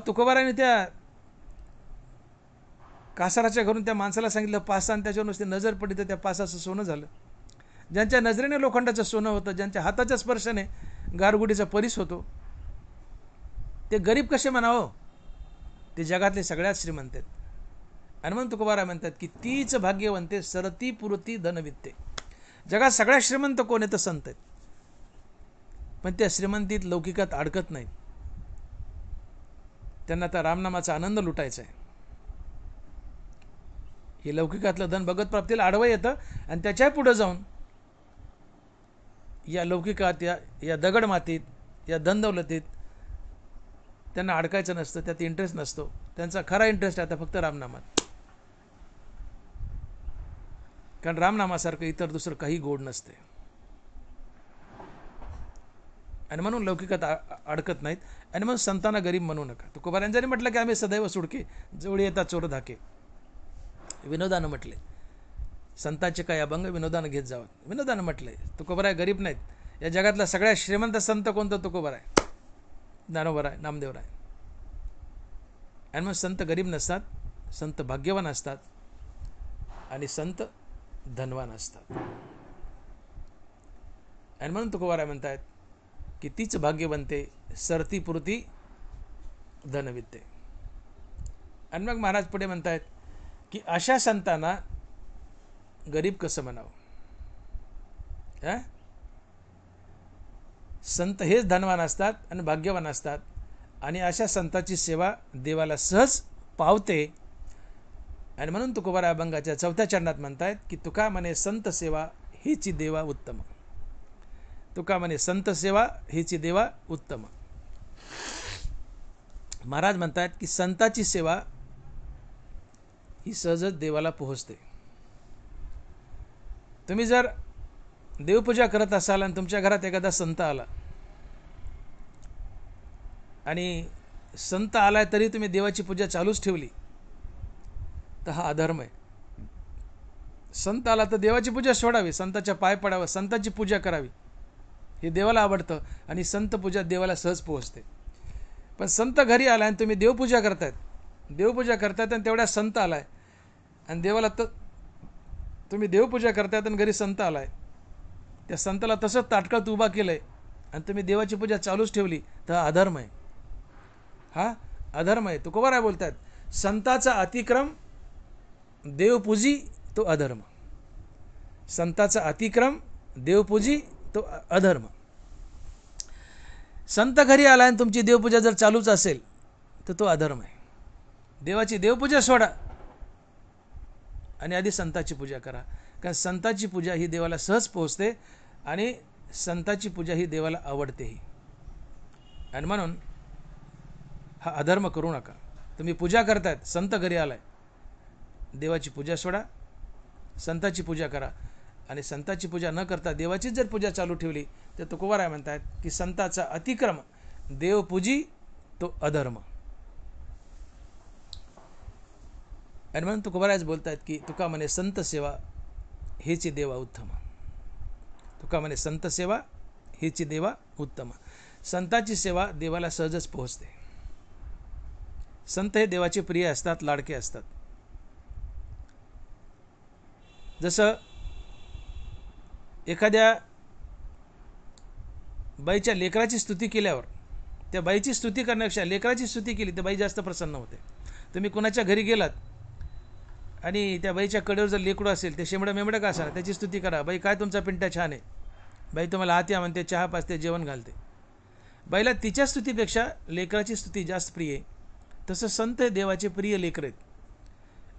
तुकोबाराने त्या कासाराच्या घरून त्या माणसाला सांगितलं पासा, आणि त्याच्यावर नुसती नजर पडली तर त्या पासाचं सोनं झालं. ज्यांच्या नजरेने लोखंडाचं सोनं होतं, ज्यांच्या हाताच्या स्पर्शाने गारगुडीचा परीस होतो, ते गरीब कसे म्हणावं? ते जगातले सगळ्यात श्रीमंत आहेत. आणि म्हणून तुकोबारा म्हणतात की तीच भाग्यवंते सरती पुरती धनवित्ते. जगात सगळ्यात श्रीमंत कोण आहे? तर संत आहेत. पण त्या श्रीमंतीत लौकिकात अडकत नाहीत. त्यांना त्या रामनामाचा आनंद लुटायचा आहे. हे लौकिकातलं धन भगत प्राप्तीला आडवं येतं आणि त्याच्या पुढे जाऊन या लौकिकात, या दगडमातीत, या धनदौलतीत त्यांना अडकायचं नसतं. त्यात इंटरेस्ट नसतो. त्यांचा खरा इंटरेस्ट आता फक्त रामनामात. कारण रामनामासारखं इतर दुसरं काही गोड नसते. आणि म्हणून लौकिकात अडकत नाहीत. आणि म्हणून संतांना गरीब म्हणू नका. तुकोबारांनी म्हटलं की आम्ही सदैव सुडके, जवळ येतात चोर धाके. विनोदानं म्हटले, संतांचे काय अभंग विनोदानं घेत जावं. विनोदानं म्हटलंय. तुकोबाराय गरीब नाहीत. या जगातला सगळ्यात श्रीमंत संत कोणतं? तुकोबाराय, ज्ञानोबाराय, नामदेवराय. आणि मग संत गरीब नसतात, संत भाग्यवान असतात आणि संत धनवान असतात. आणि म्हणून तुकोबाराय म्हणतात की तीच भाग्यवंते सरती पुरती धनवित्ते. आणि मग महाराज पुढे म्हणतात की अशा संतांना गरीब कसं म्हणावं? संत हेच धनवान असतात आणि भाग्यवान असतात. आणि अशा संतांची सेवा देवाला सहज पावते. आणि म्हणून तुकोबाराय अभंगाच्या 4थ्या चरणात म्हणतायत की तुका म्हणे संत सेवा हीची देवा उत्तम. तुका म्हणे संत सेवा हीची देवा उत्तम. महाराज म्हणतात की संताची सेवा ही सहजच देवाला पोहोचते. तुम्ही जर देवपूजा करत असाल आणि तुमच्या घरात एखादा संत आला आणि संत आलाय तरी तुम्ही देवाची पूजा चालूच ठेवली तर हा अधर्म आहे. संत आला तर देवाची पूजा सोडावी, संताच्या पाय पडावं, संताची पूजा करावी. हे देवाला आवडतं आणि संत पूजा देवाला सहज पोहोचते. पण संत घरी आला आणि तुम्ही देवपूजा करतायत आणि तेवढ्या संत आलाय आणि देवाला तर तुम्ही देवपूजा करतायत आणि घरी संत आलाय, त्या संताला तसंच ताटकळत उभा केलंय आणि तुम्ही देवाची पूजा चालूच ठेवली तर हा अधर्म आहे. हा अधर्म आहे. तुकोबाराय बोलतात संताचा अतिक्रम देवपूजी तो अधर्म. संताचा अतिक्रम देवपूजी तो अधर्म. संत घरी आला आणि तुमची देवपूजा जर चालूच असेल तर तो अधर्म आहे. देवाची देवपूजा सोडा आणि आधी संताची पूजा करा. कारण संताची पूजा ही देवाला सहज पोहोचते आणि संताची पूजा ही देवाला आवडतेही. आणि म्हणून हा अधर्म करू नका. तुम्ही पूजा करतायत, संत घरी आलाय, देवाची पूजा सोडा, संताची पूजा करा. आणि संताची पूजा न करता देवाचीच जर पूजा चालू ठेवली तर तुकोबाराय म्हणतात की संताचा अतिक्रम देवपूजी तो अधर्म. आणि म्हणून तुकोबारायच बोलतात की तुका म्हणे संत सेवा हेची देवा उत्तम. तुका म्हणे संत सेवा हेची देवा उत्तम. संताची सेवा देवाला सहजच पोहोचते. संत हे देवाचे प्रिय असतात, लाडके असतात. जसं एखाद्या बाईच्या लेकराची स्तुती केल्यावर त्या बाईची स्तुती करण्यापेक्षा लेकराची स्तुती केली तर बाई जास्त प्रसन्न होते. तुम्ही कोणाच्या घरी गेलात आणि त्या बाईच्या कडेवर जर लेकरू असेल, ते शेंबडं मेंबडं का असा, त्याची स्तुती करा. बाई काय तुमचा पिंट्या छान आहे. बाई तुम्हाला आत या म्हणते, चहा पाजते, जेवण घालते. बाईला तिच्या स्तुतीपेक्षा लेकराची स्तुती जास्त प्रिय आहे. तसं संत हे देवाचे प्रिय लेकर आहेत.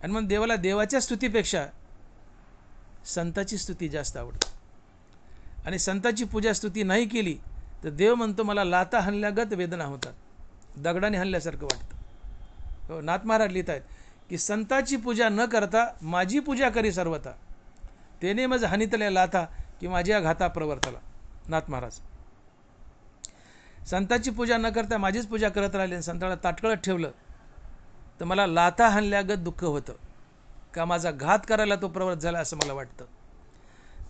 आणि मग देवाला देवाच्या स्तुतीपेक्षा संताची स्तुती जास्त आवडते. आणि संताची पूजा स्तुती नाही केली तर देव म्हणतो मला लाता हाणल्यागत वेदना होतात, दगडाने हाणल्यासारखं वाटतं. हो, नाथ महाराज लिहित आहेत की संताची पूजा न करता माझी पूजा करी सर्वता, तेने मज हानितल्या लाथा की माझ्या घाता प्रवर्तला. नाथ महाराज संताची पूजा न करता माझीच पूजा करत राहिले आणि संताला ताटकळत ठेवलं तर मला लाथा हाणल्यागत दुःख होतं, का माझा घात करायला तो प्रवृत्त झाला असं मला वाटतं.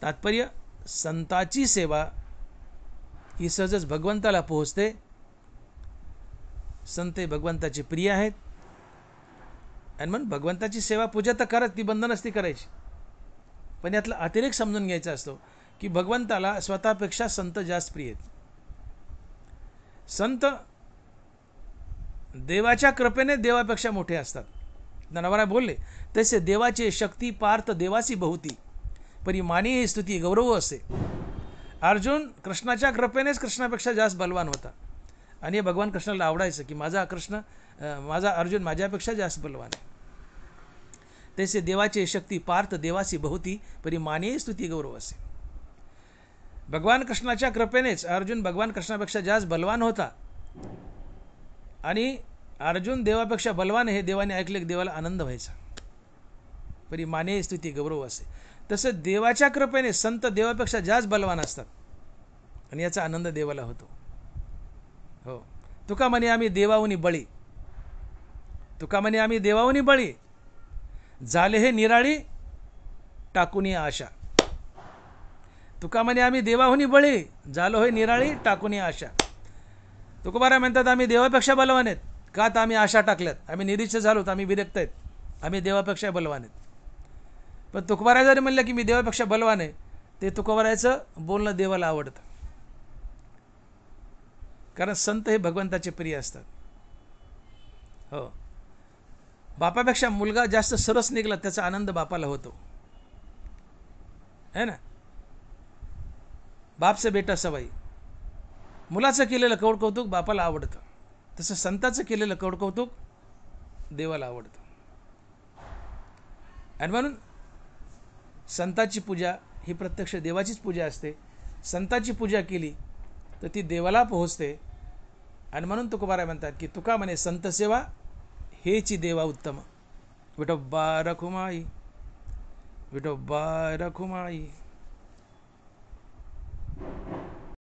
तात्पर्य संताची सेवा ही सहजच भगवंताला पोहोचते. संत हे भगवंताचे प्रिय आहेत. आणि म्हणून भगवंताची सेवा पूजा तर करत, ती बंधन असते करायची. पण यातला अतिरेक समजून घ्यायचा असतो की भगवंताला स्वतःपेक्षा संत जास्त प्रिय आहेत. संत देवाच्या कृपेने देवापेक्षा मोठे असतात. नवरा बोलले तसे देवाचे शक्ती पार्थ देवासी बहुती, परी मानी ही स्तुती गौरव असे. अर्जुन कृष्णाच्या कृपेनेच कृष्णापेक्षा जास्त बलवान होता. आणि भगवान कृष्णाला आवडायचं की माझा अर्जुन माझ्यापेक्षा जास्त बलवान आहे. तसे देवाचे शक्ती पार्थ देवासी बहुती, परी मानी ही स्तुती गौरव असे. भगवान कृष्णाच्या कृपेनेच अर्जुन भगवान कृष्णापेक्षा जास्त बलवान होता. आणि अर्जुन देवापेक्षा बलवान हे देवाने ऐकले की देवाला आनंद व्हायचा. परी माने स्तुती गौरव असे. तसं देवाच्या कृपेने संत देवापेक्षा जास्त बलवान असतात आणि याचा आनंद देवाला होतो. हो, तुका म्हणे आम्ही देवाहुनी बळी, तुका म्हणे आम्ही देवाहुनी बळी, झाले हे निराळी टाकुनी आशा. तुका म्हणे आम्ही देवाहुनी बळी, झालो हे निराळी टाकुनी आशा. तुकोबाराय म्हणतात आम्ही देवापेक्षा बलवान आहेत, का तर आम्ही आशा टाकल्यात, आम्ही निरीच्छ झालोत, आम्ही विरक्त आहेत, आम्ही देवापेक्षा बलवान आहेत. पण तुकोबाराय जरी म्हणलं की मी देवापेक्षा बलवान आहे, ते तुकोबारायचं बोलणं देवाला आवडतं. कारण संत हे भगवंताचे प्रिय असतात. हो, बापापेक्षा मुलगा जास्त सरस निघला त्याचा आनंद बापाला होतो, है ना. बाप से बेटा सवाई. मुलाचं केलेलं कौतुक बापाला आवडतं, तसं संताचं केलेलं कौतुक देवाला आवडतं. आणि म्हणून संताची पूजा ही प्रत्यक्ष देवाचीच पूजा असते. संताची पूजा केली तर ती देवाला पोहोचते. आणि म्हणून तुकोबाराय म्हणतात की तुका म्हणे संत सेवा हेची देवा उत्तम. विठोबा रखुमाई, विठोबा रखुमाई.